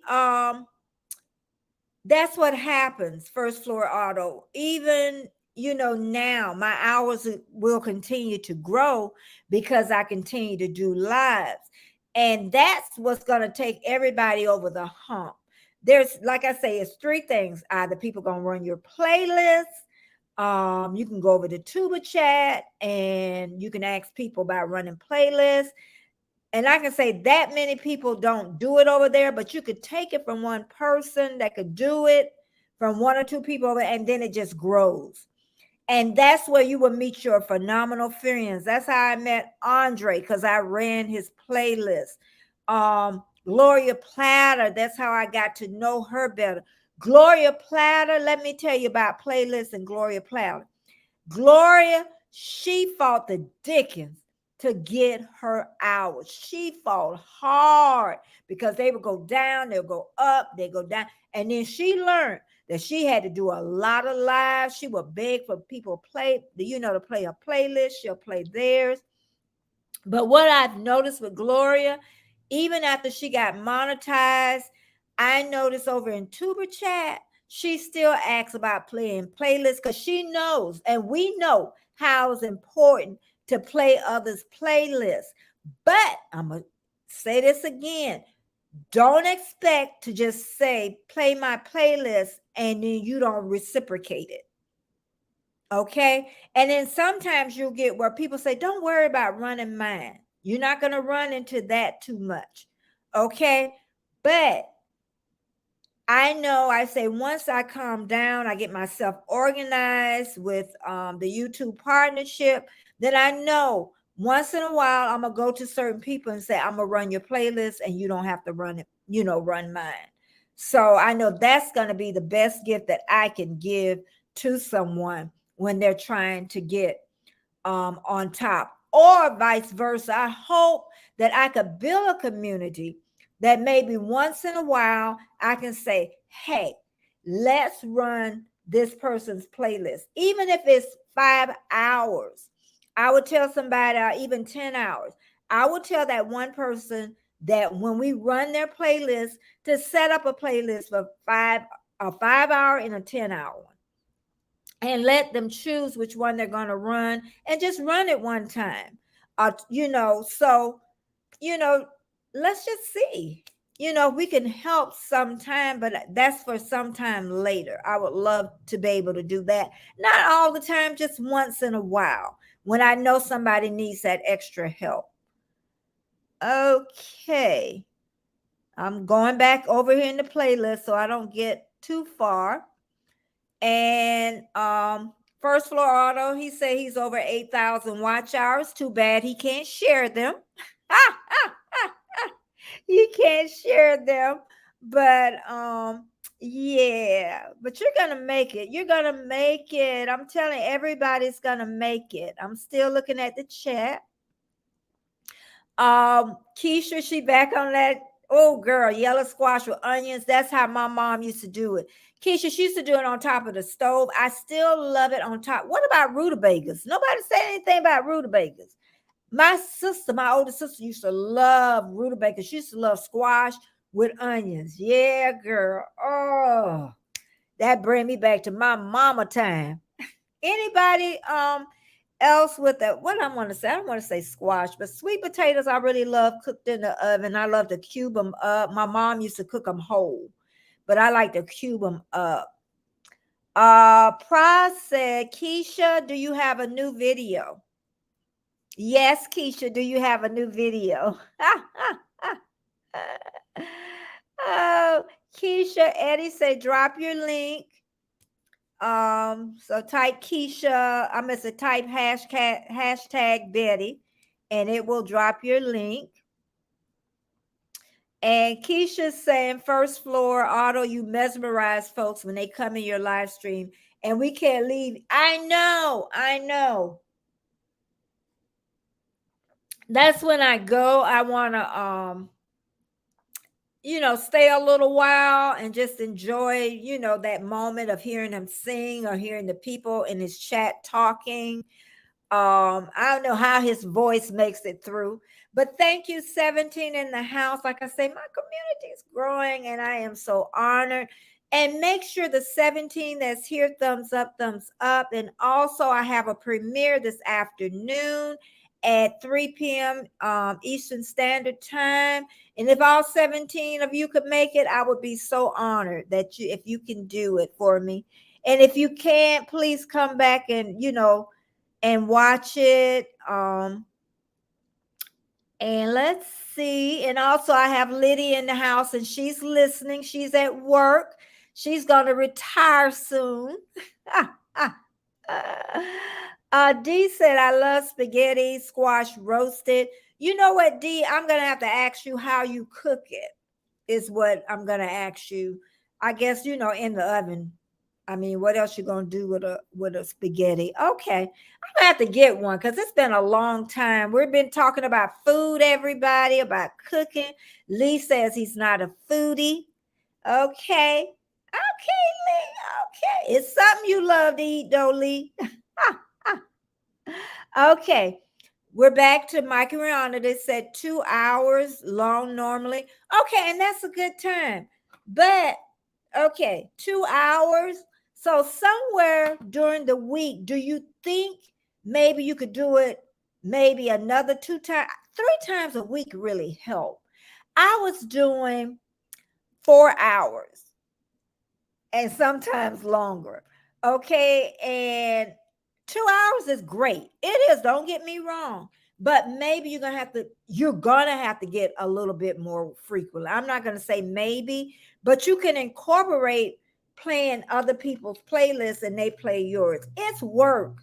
that's what happens. First Floor Auto. Even now my hours will continue to grow because I continue to do lives, and that's what's going to take everybody over the hump. There's, like I say, it's three things. Either people going to run your playlist, you can go over to Tuba Chat and you can ask people about running playlists. And I can say that many people don't do it over there, but you could take it from one person that could do it, from one or two people over, and then it just grows. And that's where you will meet your phenomenal friends. That's how I met Andre, because I ran his playlist. Gloria Platter, that's how I got to know her better. Gloria Platter, let me tell you about playlists and Gloria Platter. Gloria, she fought the dickens to get her hours. She fought hard because they would go down, they'll go up, they go down. And then she learned that she had to do a lot of lives. She would beg for people to play, to play a playlist. She'll play theirs. But what I've noticed with Gloria, even after she got monetized, I noticed over in Tuber Chat, she still asks about playing playlists because she knows, and we know how it's important to play others' playlists. But I'm going to say this again. Don't expect to just say, play my playlist, and then you don't reciprocate it. Okay. And then sometimes you'll get where people say, don't worry about running mine. You're not going to run into that too much. Okay. But I know, I say, once I calm down, I get myself organized with the YouTube partnership, then I know once in a while I'm going to go to certain people and say, I'm going to run your playlist and you don't have to run it, run mine. So I know that's going to be the best gift that I can give to someone when they're trying to get on top, or vice versa. I hope that I could build a community that maybe once in a while I can say, hey, let's run this person's playlist, even if it's 5 hours. I would tell somebody, even 10 hours. I would tell that one person that when we run their playlist, to set up a playlist for a 5 hour and a 10-hour one, and let them choose which one they're going to run, and just run it one time. So let's just see. we can help sometime, but that's for sometime later. I would love to be able to do that. Not all the time, just once in a while when I know somebody needs that extra help. Okay. I'm going back over here in the playlist so I don't get too far. And first floor auto, he said he's over 8,000 watch hours. Too bad he can't share them. He can't share them. But yeah, but you're gonna make it. You're gonna make it. I'm telling you, everybody's gonna make it. I'm still looking at the chat. Keisha, she back on that. Oh, girl, yellow squash with onions. That's how my mom used to do it. Keisha, she used to do it on top of the stove. I still love it on top. What about rutabagas? Nobody said anything about rutabagas. My sister, my older sister, used to love rutabagas. She used to love squash with onions. Yeah, girl. Oh, that bring me back to my mama time. Anybody else with that? What I want to say, I don't want to say squash, but sweet potatoes I really love cooked in the oven. I love to cube them up. My mom used to cook them whole, but I like to cube them up. Price said, Keisha, do you have a new video? Yes, Keisha, do you have a new video? Oh, Keisha, Eddie said, drop your link. So type Keisha, I'm going to type hashtag Betty, and it will drop your link. And Keisha's saying, first floor auto, you mesmerize folks when they come in your live stream, and we can't leave. I know. That's when I go. I want to stay a little while and just enjoy, that moment of hearing him sing or hearing the people in his chat talking. I don't know how his voice makes it through, but thank you, 17 in the house. Like I say, my community is growing and I am so honored. And make sure the 17 that's here, thumbs up, thumbs up. And also, I have a premiere this afternoon at 3 p.m. Eastern Standard Time. And if all 17 of you could make it, I would be so honored that if you can do it for me. And if you can't, please come back and watch it. And let's see. And also, I have Lydia in the house, and she's listening. She's at work. She's gonna retire soon. D said, "I love spaghetti, squash roasted." You know what, D? I'm gonna have to ask you how you cook it. Is what I'm gonna ask you. I guess in the oven. I mean, what else you gonna do with a spaghetti? Okay, I'm gonna have to get one because it's been a long time. We've been talking about food, everybody, about cooking. Lee says he's not a foodie. Okay, Lee. Okay, it's something you love to eat, though, Lee. Okay, we're back to Mike and Rihanna. They said 2 hours long normally. Okay, and that's a good time, but okay, 2 hours. So somewhere during the week, do you think maybe you could do it maybe another 2 times, 3 times a week really help? I was doing 4 hours and sometimes longer. Okay, and 2 hours is great. It is, don't get me wrong. But maybe you're gonna have to get a little bit more frequently. I'm not gonna say maybe, but you can incorporate playing other people's playlists and they play yours. It's work.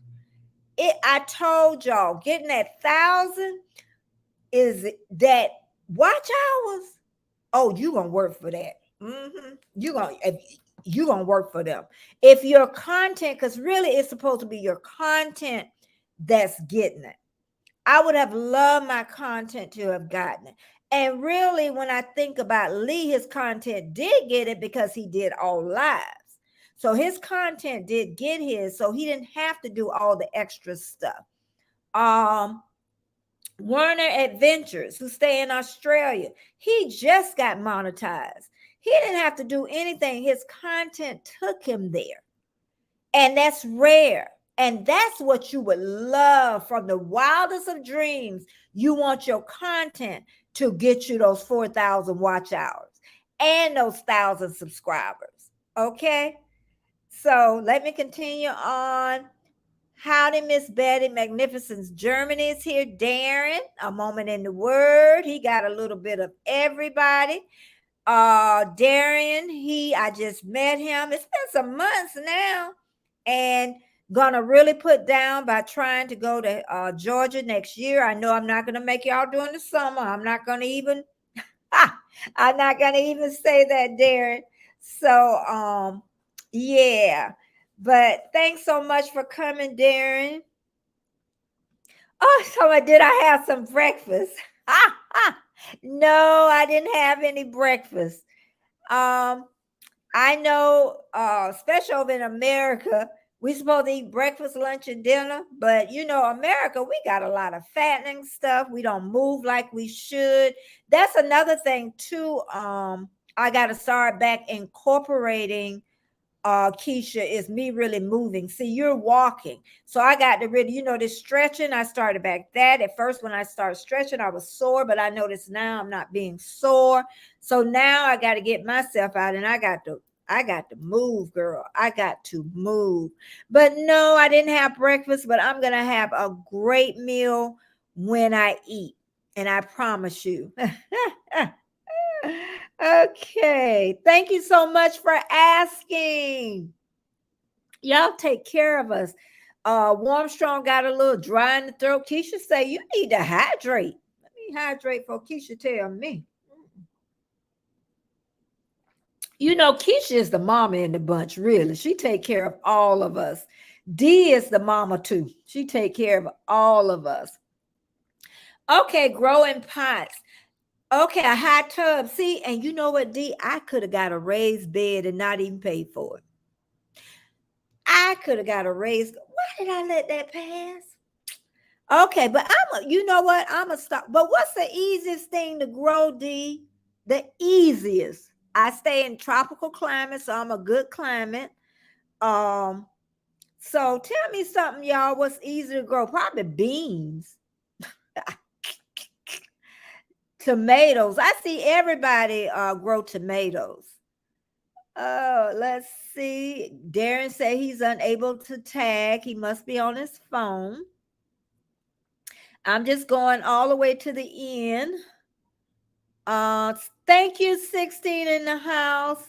I told y'all, getting that 1,000 is that watch hours. Oh, you gonna work for that. You gonna work for them. If your content, because really it's supposed to be your content that's getting it. I would have loved my content to have gotten it. And really, when I think about Lee, his content did get it because he did all lives. So his content did get his, so he didn't have to do all the extra stuff. Warner Adventures, who stay in Australia, he just got monetized. He didn't have to do anything. His content took him there. And that's rare. And that's what you would love from the wildest of dreams. You want your content to get you those 4,000 watch hours and those 1,000 subscribers. Okay. So let me continue on. Howdy, Miss Betty. Magnificence Germany is here. Darren, a moment in the word. He got a little bit of everybody. Darian, I just met him. It's been some months now, and gonna really put down by trying to go to Georgia next year. I know I'm not gonna make y'all during the summer. I'm not gonna even I'm not gonna even say that, Darren. So yeah. But thanks so much for coming, Darren. Oh, so did I have some breakfast? No, I didn't have any breakfast. Um, I know, especially over in America, we supposed to eat breakfast, lunch, and dinner. But America, we got a lot of fattening stuff. We don't move like we should. That's another thing too. I got to start back incorporating Keisha, is me really moving. See, you're walking. So I got to really, this stretching. I started back that. At first, when I started stretching, I was sore, but I noticed now I'm not being sore. So now I got to get myself out and I got to move, girl. I got to move. But no, I didn't have breakfast, but I'm gonna have a great meal when I eat. And I promise you. Okay. Thank you so much for asking. Y'all take care of us. Warm Strong got a little dry in the throat. Keisha say you need to hydrate. Let me hydrate for Keisha tell me. Keisha is the mama in the bunch, really. She take care of all of us. D is the mama too. She take care of all of us. Okay, growing pots. Okay, a hot tub. See, and you know what, D? I could have got a raised bed and not even paid for it. I could have got a raised. Why did I let that pass? Okay, but you know what? I'm gonna stop. But what's the easiest thing to grow, D? The easiest. I stay in tropical climate, so I'm a good climate. Um, so tell me something, y'all. What's easy to grow? Probably beans. Tomatoes. I see everybody grow tomatoes. Oh, let's see. Darren said he's unable to tag. He must be on his phone. I'm just going all the way to the end. Thank you, 16 in the house.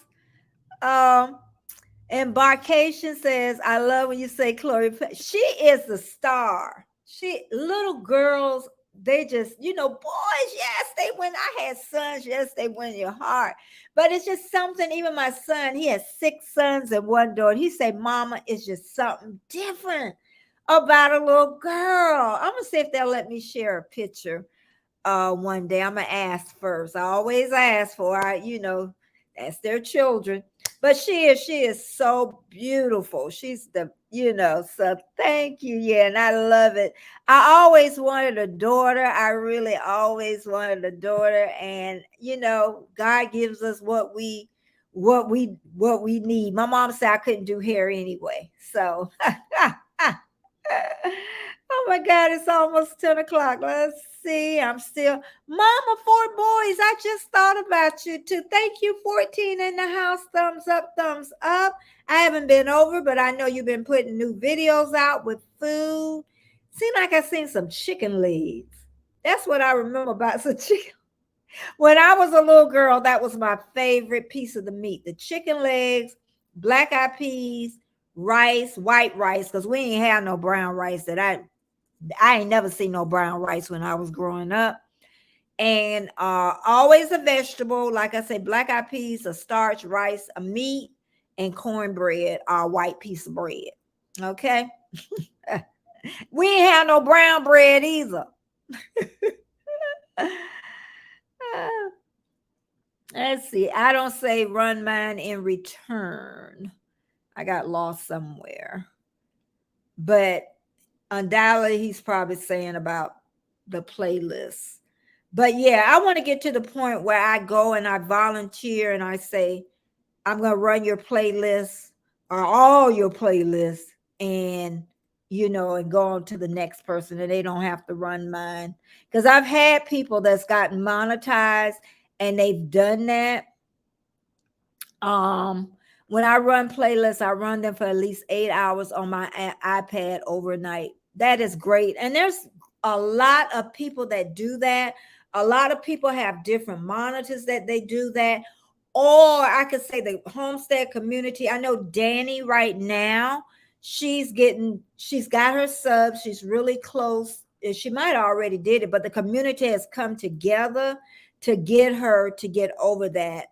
Embarkation says, I love when you say Chloe. She is the star. Little girls, they just, boys, yes, they win. I had sons, yes, they win your heart. But it's just something, even my son, he has 6 sons and 1 daughter. He say, Mama, it's just something different about a little girl. I'm gonna see if they'll let me share a picture one day. I'm gonna ask first. I always ask for that's their children. But she is so beautiful. She's so thank you. Yeah, and I love it. I always wanted a daughter. I really always wanted a daughter. And God gives us what we need. My mom said I couldn't do hair anyway. So oh my God, it's almost 10 o'clock. Let's see. I'm still Mama, 4 boys. I just thought about you too. Thank you, 14 in the house. Thumbs up, thumbs up. I haven't been over, but I know you've been putting new videos out with food. Seemed like I seen some chicken legs. That's what I remember about some chicken. When I was a little girl, that was my favorite piece of the meat. The chicken legs, black eyed peas, rice, white rice, because we ain't have no brown rice that I ain't never seen no brown rice when I was growing up. And always a vegetable, like I say, black eyed peas, a starch, rice, a meat, and cornbread, a white piece of bread. Okay. We ain't have no brown bread either. Let's see. I don't say run mine in return. I got lost somewhere. But undoubtedly, he's probably saying about the playlist. But yeah, I want to get to the point where I go and I volunteer and I say, I'm going to run your playlist or all your playlists. And and go on to the next person and they don't have to run mine. Because I've had people that's gotten monetized and they've done that. Um, when I run playlists, I run them for at least 8 hours on my iPad overnight. That is great. And there's a lot of people that do that. A lot of people have different monitors that they do that. Or I could say the homestead community. I know Danny right now, she's got her subs. She's really close. She might already did it, but the community has come together to get her to get over that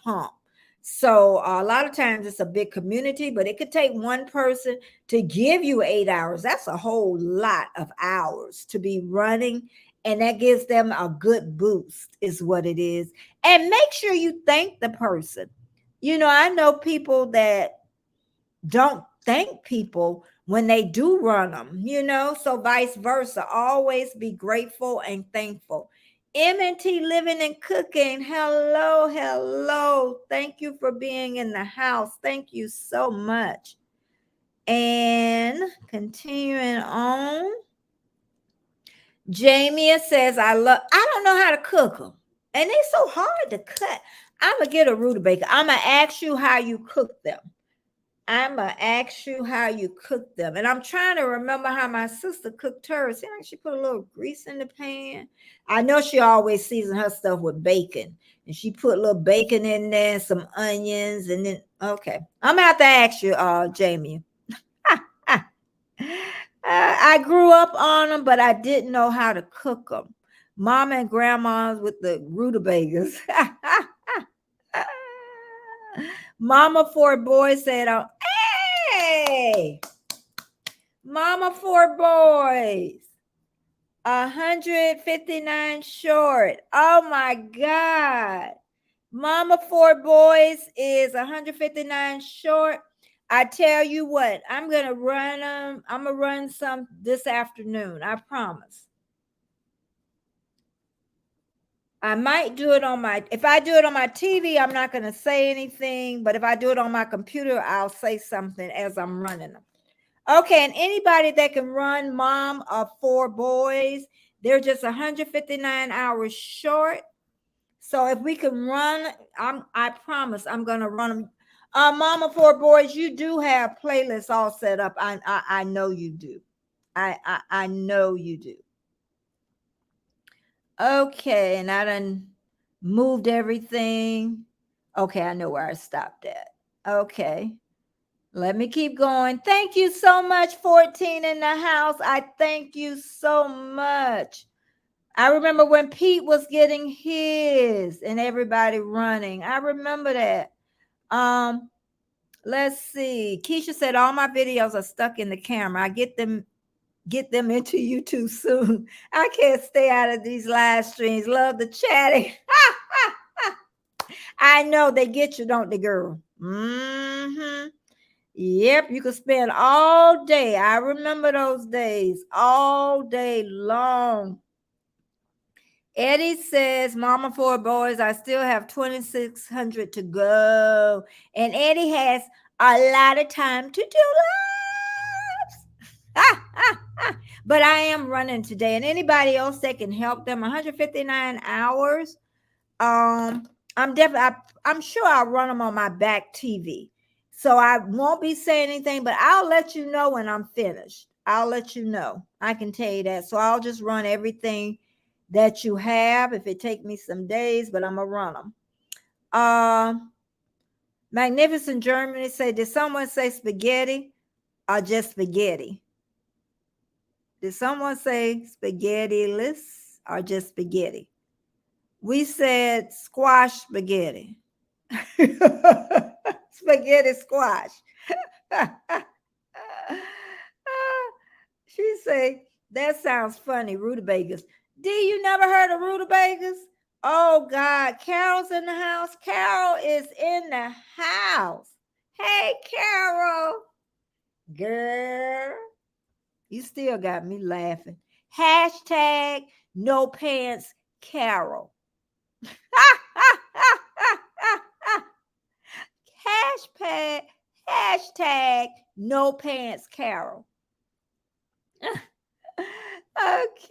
hump. So a lot of times it's a big community, but it could take one person to give you 8 hours. That's a whole lot of hours to be running. And that gives them a good boost, is what it is. And make sure you thank the person. I know people that don't thank people when they do run them, so vice versa. Always be grateful and thankful. MNT Living and Cooking. Hello, hello. Thank you for being in the house. Thank you so much. And continuing on, Jamie says, I don't know how to cook them. And they're so hard to cut. I'm going to get a rutabaga. I'm going to ask you how you cook them. I'm going to ask you how you cook them. And I'm trying to remember how my sister cooked hers. Like she put a little grease in the pan. I know she always seasoned her stuff with bacon. And she put a little bacon in there, some onions, and then, okay. I'm going to have to ask you, Jamie. I grew up on them, but I didn't know how to cook them. Mama and grandma's with the rutabagas. Mama Four Boys said, hey, Mama Four Boys, 159 short. Oh my God. Mama Four Boys is 159 short. I tell you what, I'm going to run them. I'm going to run some this afternoon. I promise. I might do it if I do it on my TV, I'm not going to say anything. But if I do it on my computer, I'll say something as I'm running them. Okay. And anybody that can run Mom of Four Boys, they're just 159 hours short. So if we can run, I promise I'm going to run them. Mama Four Boys, you do have playlists all set up. I know you do. I know you do. Okay, and I done moved everything. Okay, I know where I stopped at. Okay, let me keep going. Thank you so much, 14 in the house. I thank you so much. I remember when Pete was getting his and everybody running. I remember that. Let's see. Keisha said all my videos are stuck in the camera. I get them into YouTube soon. I can't stay out of these live streams. Love the chatting. I know they get you, don't they, girl? Mm-hmm. Yep, you could spend all day. I remember those days, all day long. Eddie says, Mama Four Boys, I still have 2,600 to go. And Eddie has a lot of time to do lives. But I am running today. And anybody else that can help them, 159 hours. I'm sure I'll run them on my back TV. So I won't be saying anything, but I'll let you know when I'm finished. I'll let you know. I can tell you that. So I'll just run everything that you have if it take me some days, but I'm gonna run them. Magnificent Germany say, did someone say spaghetti or just spaghetti? Did someone say spaghetti-less or just spaghetti? We said squash spaghetti. Spaghetti squash. She say, that sounds funny, rutabagas. D, you never heard of rutabagas? Oh, God. Carol's in the house. Carol is in the house. Hey, Carol. Girl, you still got me laughing. Hashtag no pants Carol. Hashtag no pants Carol.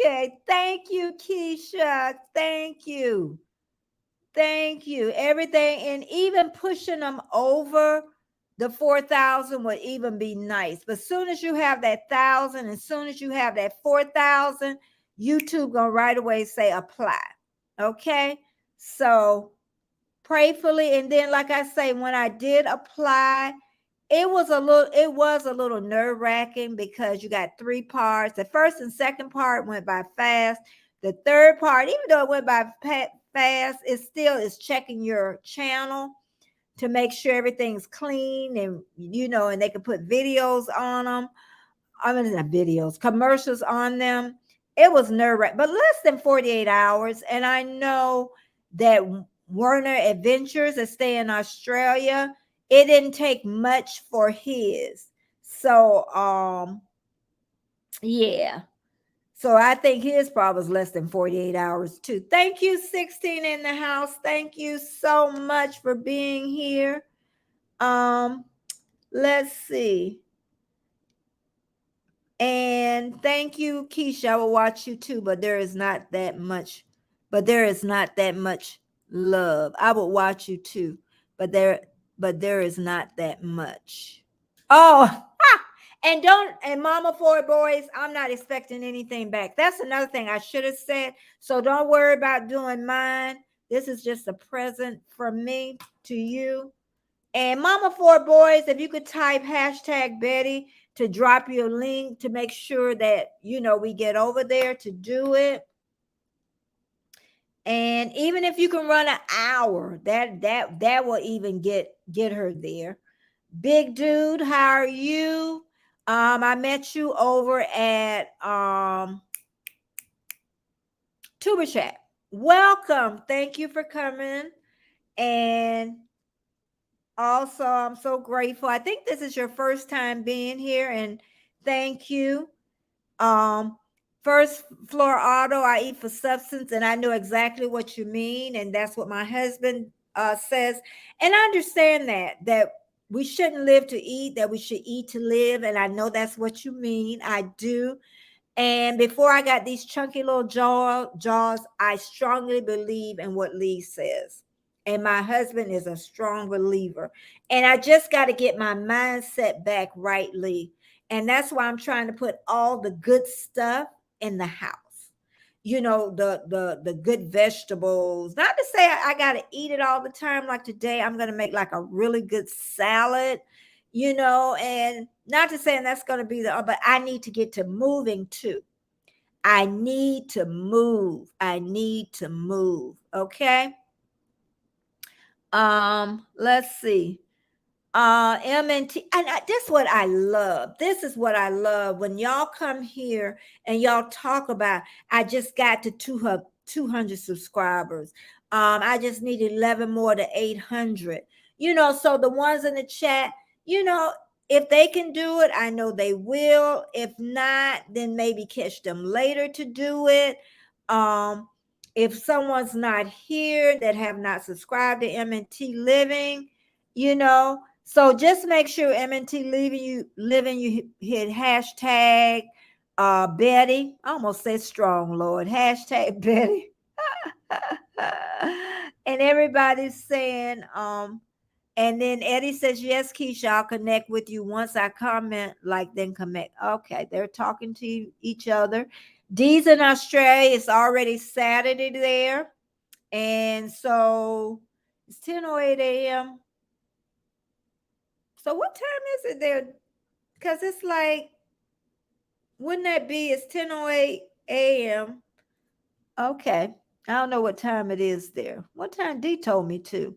Okay. Thank you, Keisha. Thank you. Thank you. Everything, and even pushing them over the 4,000 would even be nice. But as soon as you have that 1,000, as soon as you have that 4,000, YouTube gonna right away say apply. Okay. So prayfully, and then like I say, when I did apply, it was a little nerve-wracking because you got three parts. The first and second part went by fast. The third part, even though it went by fast, it still is checking your channel to make sure everything's clean, and and they can put videos on them. I mean, not videos, commercials on them. It was nerve-wracking, but less than 48 hours. And I know that Werner Adventures that stay in Australia, it didn't take much for his. So, yeah. So I think his probably was less than 48 hours too. Thank you, 16 in the house. Thank you so much for being here. Um, let's see. And thank you, Keisha. I will watch you too, but there is not that much, love. I will watch you too, but there is not that much. Oh, and don't, and Mama Four Boys, I'm not expecting anything back. That's another thing I should have said. So don't worry about doing mine. This is just a present from me to you. And Mama Four Boys, if you could type hashtag Betty to drop your link to make sure that we get over there to do it. And even if you can run an hour, that will even get her there. Big dude, how are you? I met you over at Tuber Chat. Welcome. Thank you for coming. And also, I'm so grateful. I think this is your first time being here, and thank you. Um, First floor auto, I eat for substance, and I know exactly what you mean, and that's what my husband says. And I understand that we shouldn't live to eat, that we should eat to live, and I know that's what you mean. I do. And before I got these chunky little jaws, I strongly believe in what Lee says. And my husband is a strong believer. And I just got to get my mindset back right, Lee. And that's why I'm trying to put all the good stuff in the house. The good vegetables. Not to say I got to eat it all the time. Like today, I'm going to make like a really good salad, and not to say that's going to be but I need to get to moving too. I need to move. I need to move. Okay. Let's see. MNT, and this is what I love. This is what I love when y'all come here and y'all talk about. I just got to 200 subscribers. I just need 11 more to 800. So the ones in the chat, you know, if they can do it, I know they will. If not, then maybe catch them later to do it. If someone's not here that have not subscribed to MNT Living, so just make sure MNT living you hit hashtag Betty. I almost said strong, Lord. Hashtag Betty. And everybody's saying, and then Eddie says, yes, Keisha, I'll connect with you once I comment, like then connect. Okay, they're talking to each other. Dee's in Australia. It's already Saturday there. And so it's 10:08 a.m. So what time is it there? Because it's like, wouldn't that be? It's 10:08 a.m. Okay. I don't know what time it is there. What time D told me to.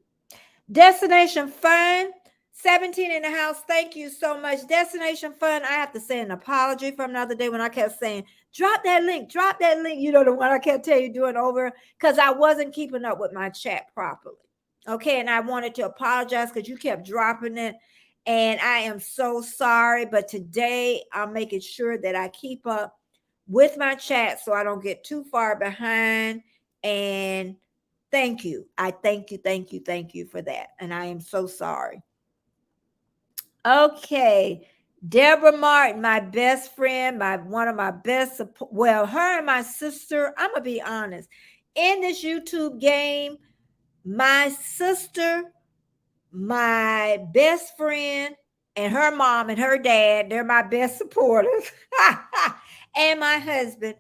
Destination Fun, 17 in the house. Thank you so much. Destination Fun. I have to say an apology from the other day when I kept saying, drop that link, drop that link. The one I kept telling you doing over because I wasn't keeping up with my chat properly. Okay. And I wanted to apologize because you kept dropping it. And I am so sorry. But today I'm making sure that I keep up with my chat so I don't get too far behind. And thank you. I thank you for that. And I am so sorry. Okay. Deborah Martin, my best friend, my one of my best support. Well, her and my sister, I'm gonna be honest. In this YouTube game, my sister, my best friend, and her mom and her dad, they're my best supporters. And my husband,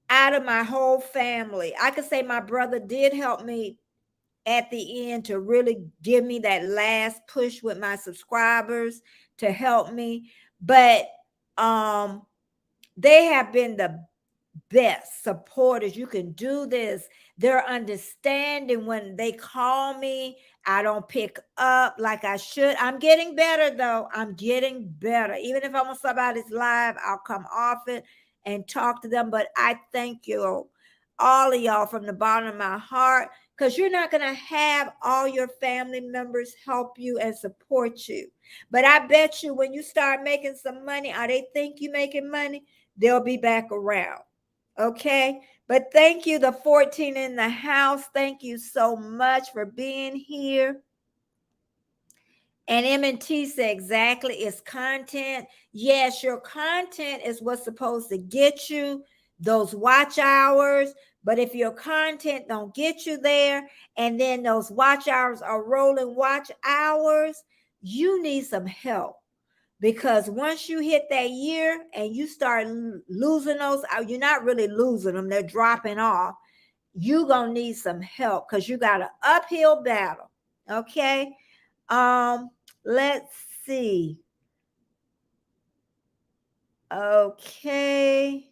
out of my whole family. I could say my brother did help me at the end to really give me that last push with my subscribers to help me. But um they have been the best supporters. You can do this. They're understanding when they call me. I don't pick up like I should. I'm getting better though. I'm getting better. Even if I'm on somebody's live, I'll come off it and talk to them. But I thank you, all of y'all, from the bottom of my heart, because you're not going to have all your family members help you and support you. But I bet you when you start making some money, or they think you making money, they'll be back around. Okay. But thank you, the 14 in the house. Thank you so much for being here. And M&T said exactly, it's content. Yes, your content is what's supposed to get you those watch hours. But if your content don't get you there, and then those watch hours are rolling watch hours, you need some help. Because once you hit that year and you start losing those, you're not really losing them, they're dropping off. You're gonna need some help because you got an uphill battle. Okay. um let's see. Okay.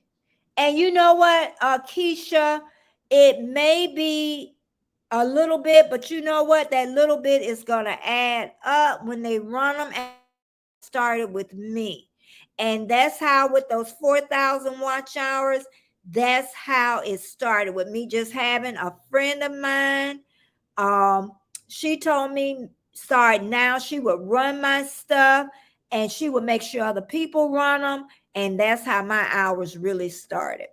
And you know what, Keisha, it may be a little bit, but you know what, that little bit is gonna add up when they run them. And started with me. And that's how, with those 4,000 watch hours, that's how it started with me just having a friend of mine. Um, she told me, start now. She would run my stuff and she would make sure other people run them. And that's how my hours really started.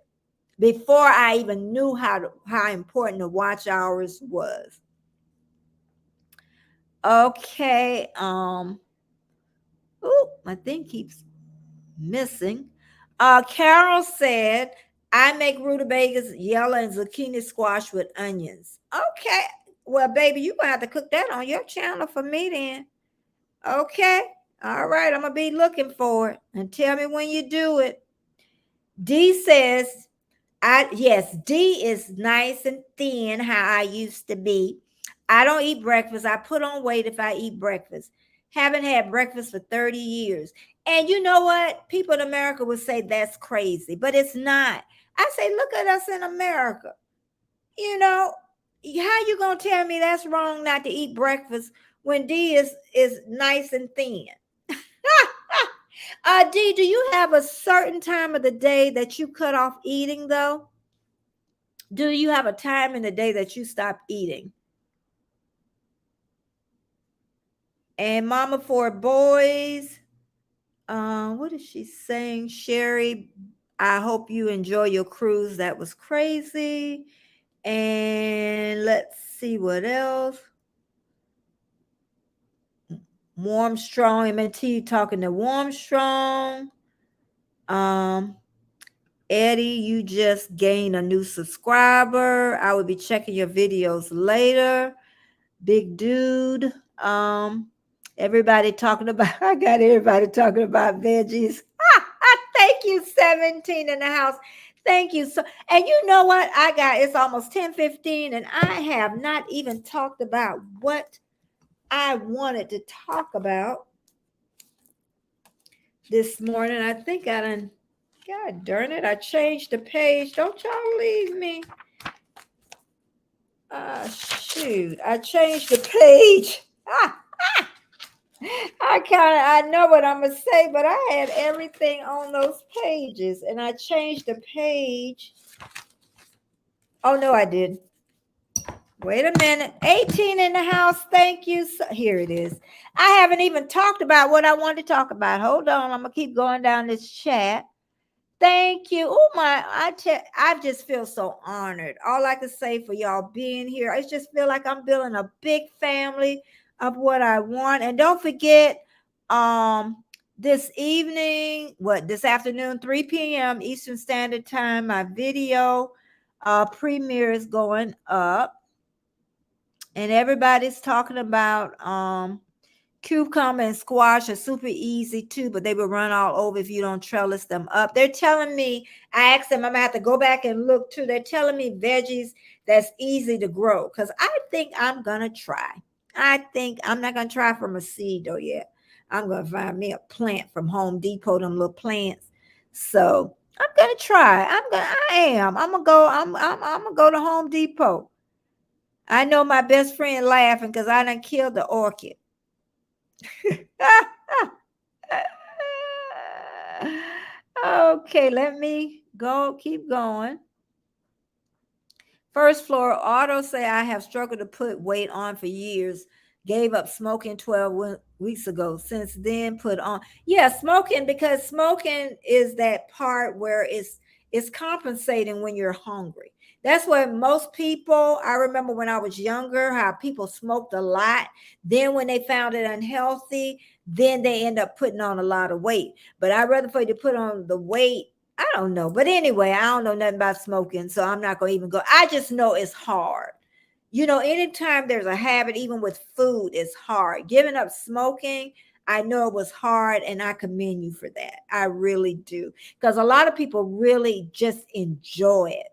Before I even knew how important the watch hours was. Okay. Oh, my thing keeps missing. Carol said, I make rutabagas, yellow, and zucchini squash with onions. Okay. Well, baby, you're going to have to cook that on your channel for me then. Okay. All right. I'm going to be looking for it. And tell me when you do it. D says, yes, D is nice and thin, how I used to be. I don't eat breakfast. I put on weight if I eat breakfast. Haven't had breakfast for 30 years. And you know what? People in America would say that's crazy, but it's not. I say, look at us in America. You know, how you gonna tell me that's wrong not to eat breakfast when D is nice and thin? D, do you have a certain time of the day that you cut off eating though? Do you have a time in the day that you stop eating? And Mama for Boys, what is she saying? Sherry, I hope you enjoy your cruise. That was crazy. And let's see what else. Warm Strong, MNT talking to Warm Strong. Um, Eddie, you just gained a new subscriber. I will be checking your videos later. Big dude. Everybody talking about, I got everybody talking about veggies. Thank you, 17 in the house. Thank you. So, and you know what? It's almost 10:15, and I have not even talked about what I wanted to talk about this morning. I think I done, God darn it, I changed the page. Don't y'all leave me. Shoot, I changed the page. I know what I'm gonna say, but I had everything on those pages and I changed the page. Oh no, I didn't. Wait a minute. 18 in the house. Thank you. So, here it is. I haven't even talked about what I wanted to talk about. Hold on. I'm gonna keep going down this chat. Thank you. Oh my, I just feel so honored. All I can say for y'all being here, I just feel like I'm building a big family of what I want. And don't forget, this evening, this afternoon, 3 p.m. Eastern Standard Time, my video premiere is going up. And everybody's talking about cucumber and squash are super easy too, but they will run all over if you don't trellis them up. They're telling me, I asked them, I'm gonna have to go back and look too. They're telling me veggies that's easy to grow, because I think I'm gonna try. I think I'm not gonna try from a seed though yet. I'm gonna find me a plant from Home Depot, them little plants. So I'm gonna try. I'm gonna go. I'm gonna go to Home Depot. I know my best friend laughing because I done killed the orchid. Okay, let me go. Keep going. First floor auto say I have struggled to put weight on for years. Gave up smoking 12 weeks ago. Since then, put on. Yeah, smoking, because smoking is that part where it's compensating when you're hungry. That's what most people, I remember when I was younger, how people smoked a lot. Then when they found it unhealthy, then they end up putting on a lot of weight. But I'd rather for you to put on the weight. I don't know. But anyway, I don't know nothing about smoking, so I'm not going to even go. I just know it's hard. Anytime there's a habit, even with food, it's hard. Giving up smoking, I know it was hard, and I commend you for that. I really do. Because a lot of people really just enjoy it.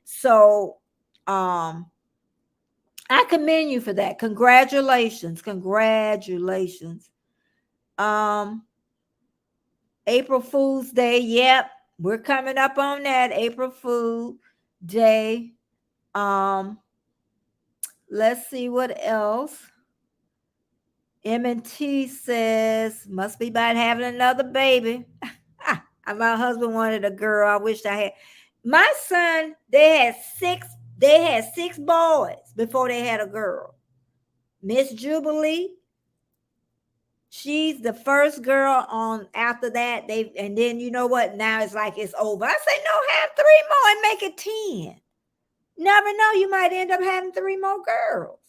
So I commend you for that. Congratulations. Congratulations. Um April Fool's Day. Yep. We're coming up on that. April Fool Day. Let's see what else. M&T says, must be about having another baby. My husband wanted a girl. I wished I had. My son, they had six boys before they had a girl. Miss Jubilee, she's the first girl on. After that, and then you know what? Now it's like it's over. I say no, have 3 more and make it 10. Never know, you might end up having 3 more girls.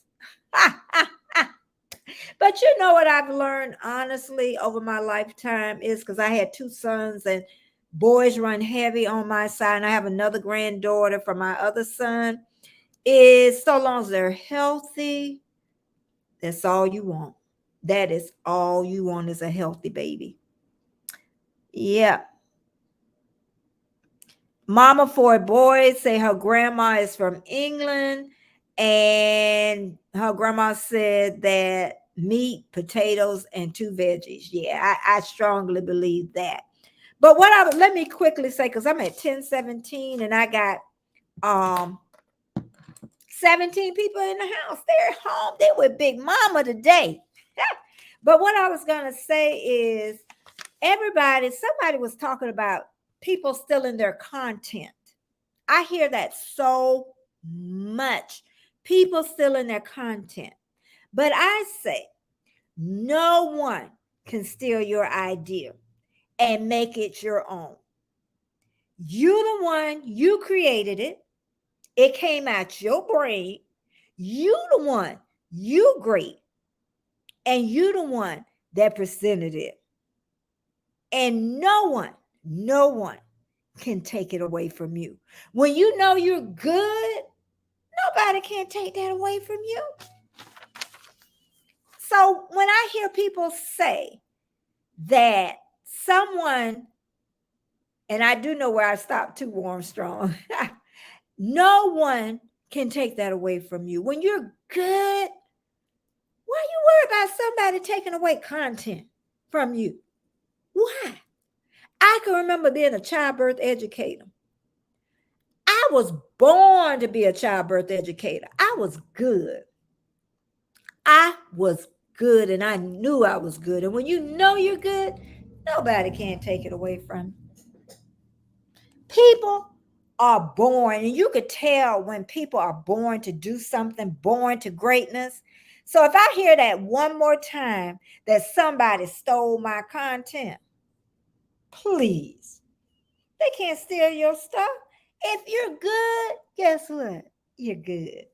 But you know what I've learned, honestly, over my lifetime is, because I had 2 sons and boys run heavy on my side, and I have another granddaughter from my other son, is so long as they're healthy, that's all you want. That is all you want, is a healthy baby. Yeah. Mama for boys say her grandma is from England, and her grandma said that meat, potatoes, and 2 veggies. Yeah, I strongly believe that. But let me quickly say, because I'm at 10:17 and I got 17 people in the house. They're home. They're with Big Mama today. But what I was gonna say is, somebody was talking about people stealing their content. I hear that so much. People stealing their content. But I say, no one can steal your idea and make it your own. You the one, you created it. It came out your brain. You the one, you great. And you the one that presented it. And no one can take it away from you. When you know you're good, nobody can take that away from you. So when I hear people say that someone, and I do know where I stopped too, Armstrong, no one can take that away from you. When you're good, why you worry about somebody taking away content from you? Why? I can remember being a childbirth educator. I was born to be a childbirth educator. I was good. I was good, and I knew I was good. And when you know you're good, nobody can take it away from you. People are born, and you could tell when people are born to do something, born to greatness. So if I hear that one more time that somebody stole my content, please, they can't steal your stuff. If you're good, guess what? You're good.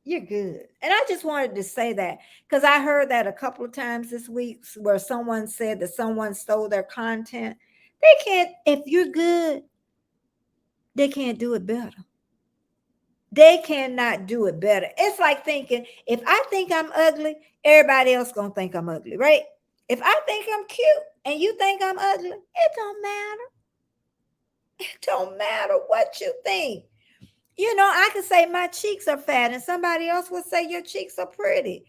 You're good. And I just wanted to say that because I heard that a couple of times this week where someone said that someone stole their content. They can't, if you're good, they can't do it better. They cannot do it better. It's like thinking, if I think I'm ugly, everybody else gonna think I'm ugly, right? If I think I'm cute and you think I'm ugly, it don't matter. It don't matter what you think. You know, I could say my cheeks are fat and somebody else would say your cheeks are pretty.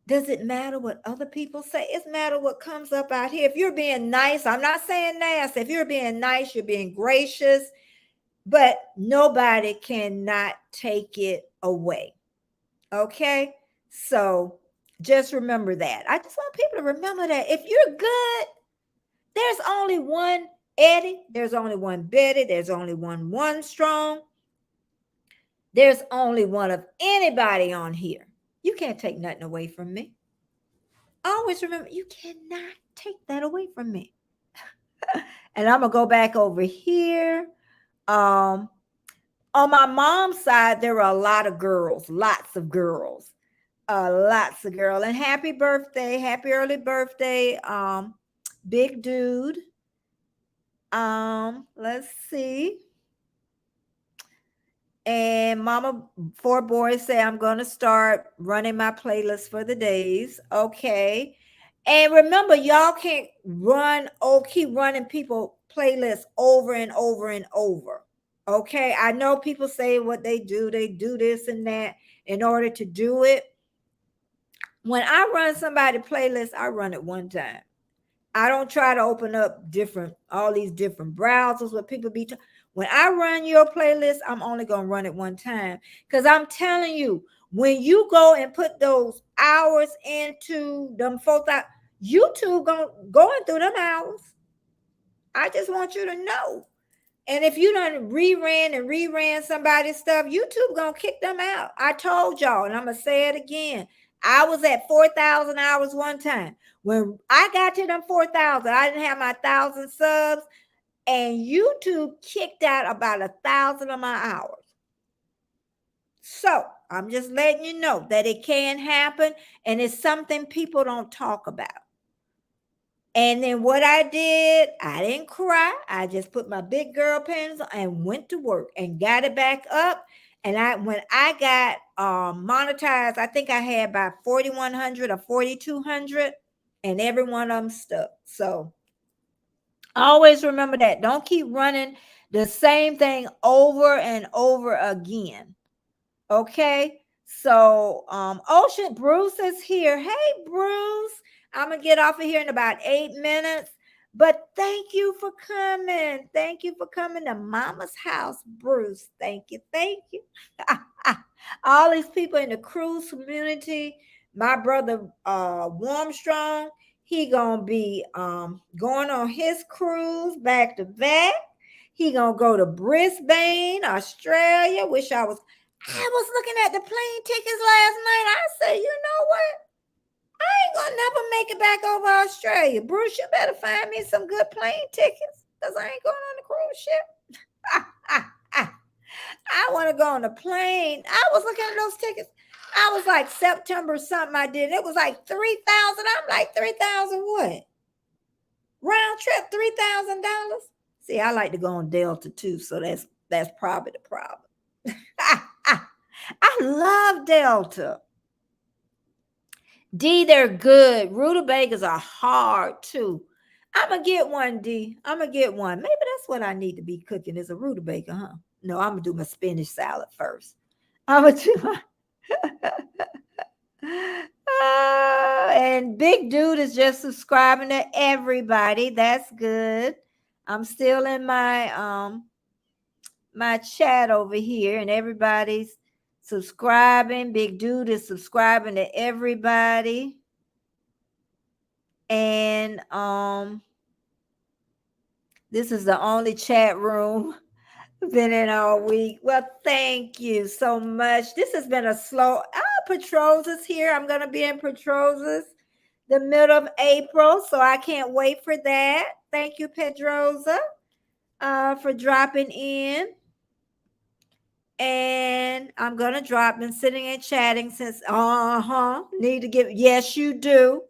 Does it matter what other people say? It's matter what comes up out here. If you're being nice, I'm not saying nasty. If you're being nice, you're being gracious, but nobody cannot take it away. Okay? So just remember that. I just want people to remember that. If you're good, there's only one Eddie, there's only one Betty, there's only one strong. There's only one of anybody on here. You can't take nothing away from me. Always remember, you cannot take that away from me. And I'm gonna go back over here. Um, on my mom's side, there are a lot of girls, lots of girls, lots of girls. And happy birthday, happy early birthday, big dude. Let's see. And Mama Four Boys say I'm gonna start running my playlist for the days. Okay. And remember, y'all can't keep running people playlists over and over and over. Okay. I know people say what they do this and that in order to do it. When I run somebody playlist, I run it one time. I don't try to open up all these different browsers where people be. When I run your playlist, I'm only going to run it one time. Because I'm telling you, when you go and put those hours into them folks out, YouTube going through them hours. I just want you to know. And if you done reran somebody's stuff, YouTube gonna kick them out. I told y'all, and I'm gonna say it again. I was at 4,000 hours one time. When I got to them 4,000, I didn't have my 1,000 subs, and YouTube kicked out about 1,000 of my hours. So I'm just letting you know that it can happen, and it's something people don't talk about. And then what I did, I didn't cry. I just put my big girl pants on and went to work and got it back up. And when I got monetized, I think I had about 4,100 or 4,200, and every one of them stuck. So always remember that. Don't keep running the same thing over and over again. Okay. So Ocean Bruce is here. Hey, Bruce. I'm gonna get off of here in about 8 minutes. But thank you for coming. Thank you for coming to Mama's house, Bruce. Thank you. Thank you. All these people in the cruise community. My brother Warmstrong, he gonna be going on his cruise back to back. He gonna go to Brisbane, Australia. I was looking at the plane tickets last night. I said, you know what? I ain't gonna never make it back over Australia. Bruce, you better find me some good plane tickets because I ain't going on the cruise ship. I want to go on a plane. I was looking at those tickets. I was like September something I did. It was like 3,000. I'm like 3,000 what? Round trip $3,000. See, I like to go on Delta too, so that's probably the problem. I love Delta. D, they're good. Rutabagas are hard too. I'm gonna get one, D. I'm gonna get one. Maybe that's what I need to be cooking is a rutabaga, huh? No, I'm gonna do my spinach salad first. I'm gonna do my and Big Dude is just subscribing to everybody. That's good. I'm still in my chat over here, and everybody's subscribing. Big Dude is subscribing to everybody. And this is the only chat room been in all week. Well, thank you so much. This has been a slow. Petrosa's here. I'm gonna be in Petrosa's the middle of April, so I can't wait for that. Thank you, Pedrosa, for dropping in. And I'm gonna drop. Been sitting and chatting since. Need to give. Yes, you do.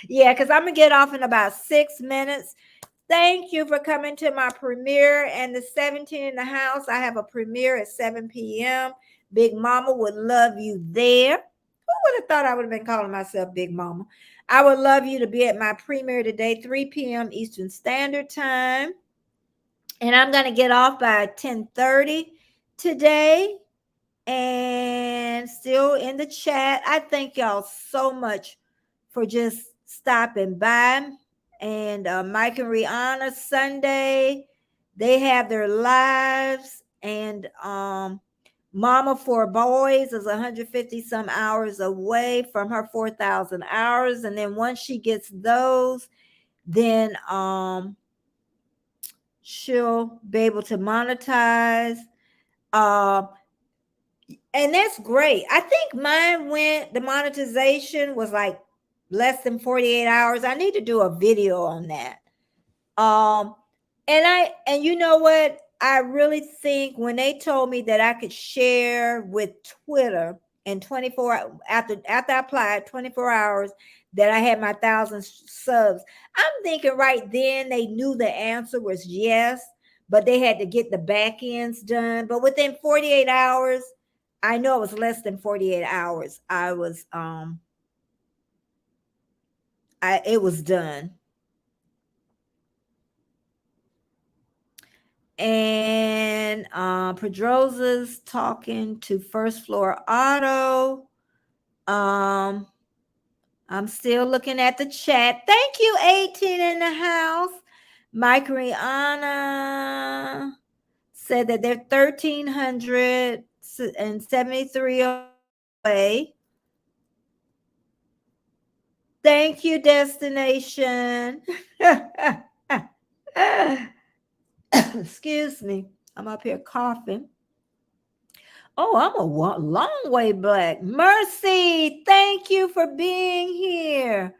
Yeah, because I'm gonna get off in about 6 minutes. Thank you for coming to my premiere and the 17 in the house. I have a premiere at 7 p.m. Big Mama would love you there. Who would have thought I would have been calling myself Big Mama? I would love you to be at my premiere today, 3 p.m. Eastern Standard Time. And I'm going to get off by 10:30 today. And still in the chat. I thank y'all so much for just stopping by. And Mike and Rihanna Sunday, they have their lives. And Mama for Boys is 150 some hours away from her 4,000 hours. And then once she gets those, then she'll be able to monetize. And that's great. I think mine went, the monetization was like less than 48 hours. I need to do a video on that. And you know what? I really think when they told me that I could share with Twitter in 24 after I applied 24 hours that I had my 1,000 subs. I'm thinking right then they knew the answer was yes, but they had to get the back ends done. But within 48 hours, I know it was less than 48 hours. It was done. And Pedrosa's talking to First Floor Auto. I'm still looking at the chat. Thank you, 18 in the house. Mike Rihanna said that they're 1,373 away. Thank you, Destination. Excuse me. I'm up here coughing. Oh, I'm a long way back. Mercy, thank you for being here.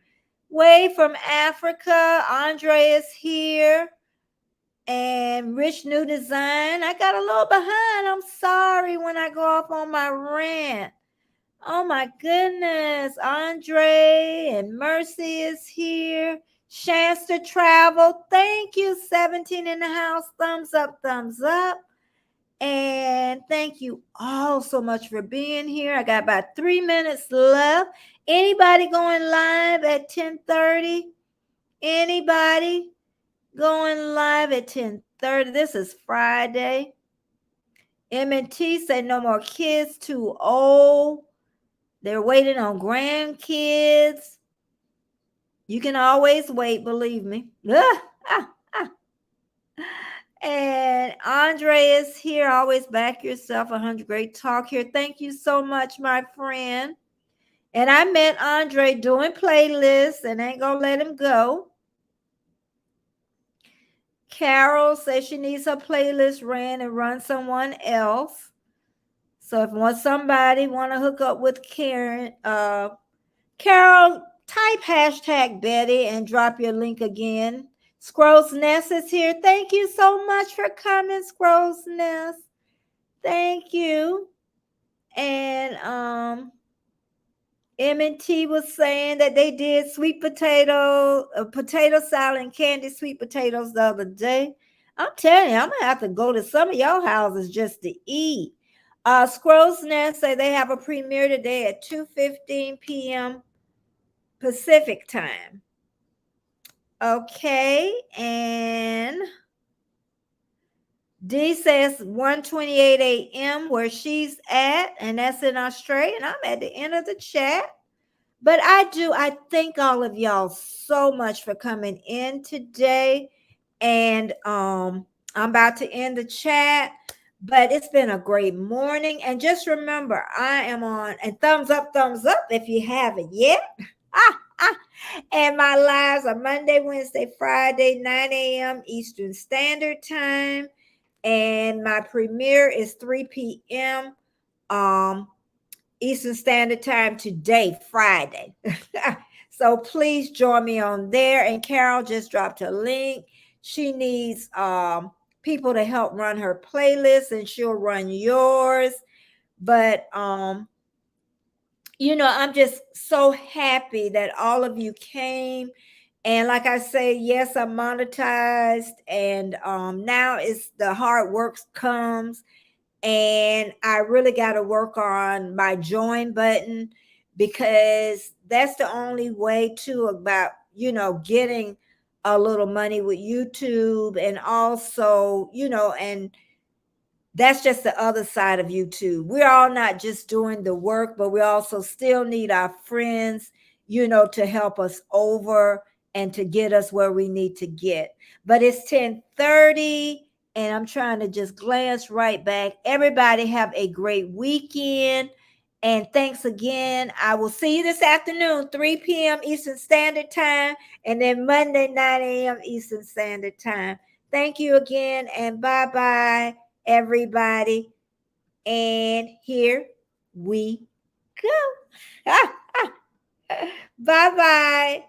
Way from Africa. Andre is here. And Rich New Design. I got a little behind. I'm sorry when I go off on my rant. Oh my goodness. Andre and Mercy is here. Chance to Travel. Thank you. 17 in the house. Thumbs up, thumbs up. And thank you all so much for being here. I got about 3 minutes left. Anybody going live at 10:30? Anybody going live at 10:30? This is Friday. M&T said no more kids too old. They're waiting on grandkids. You can always wait, believe me. And Andre is here. Always back yourself. 100 great talk here. Thank you so much, my friend. And I met Andre doing playlists and ain't gonna let him go. Carol says she needs her playlist ran and run someone else. So if somebody want to hook up with Karen, Carol, type hashtag Betty and drop your link again. Scrolls Nest is here. Thank you so much for coming, Scrolls Nest. Thank you. And M&T was saying that they did sweet potato salad and candied sweet potatoes the other day. I'm telling you, I'm gonna have to go to some of your houses just to eat. Scrolls Nest say they have a premiere today at 2:15 p.m. Pacific time. Okay, and D says 1:28 a.m. where she's at, and that's in Australia. And I'm at the end of the chat. But I thank all of y'all so much for coming in today. And I'm about to end the chat, but it's been a great morning. And just remember, I am on, and thumbs up if you haven't yet. And my lives are Monday, Wednesday, Friday, 9 a.m. Eastern Standard Time. And my premiere is 3 p.m. Eastern Standard Time today, Friday. So please join me on there. And Carol just dropped a link. She needs people to help run her playlist, and she'll run yours. But I'm just so happy that all of you came. And like I say, yes, I'm monetized, and now it's the hard work comes, and I really got to work on my join button, because that's the only way to about getting a little money with YouTube, and also and that's just the other side of YouTube. We're all not just doing the work, but we also still need our friends, to help us over and to get us where we need to get. But it's 10:30, and I'm trying to just glance right back. Everybody have a great weekend. And thanks again. I will see you this afternoon, 3 p.m. Eastern Standard Time, and then Monday, 9 a.m. Eastern Standard Time. Thank you again, and bye-bye, everybody. And here we go. Bye bye.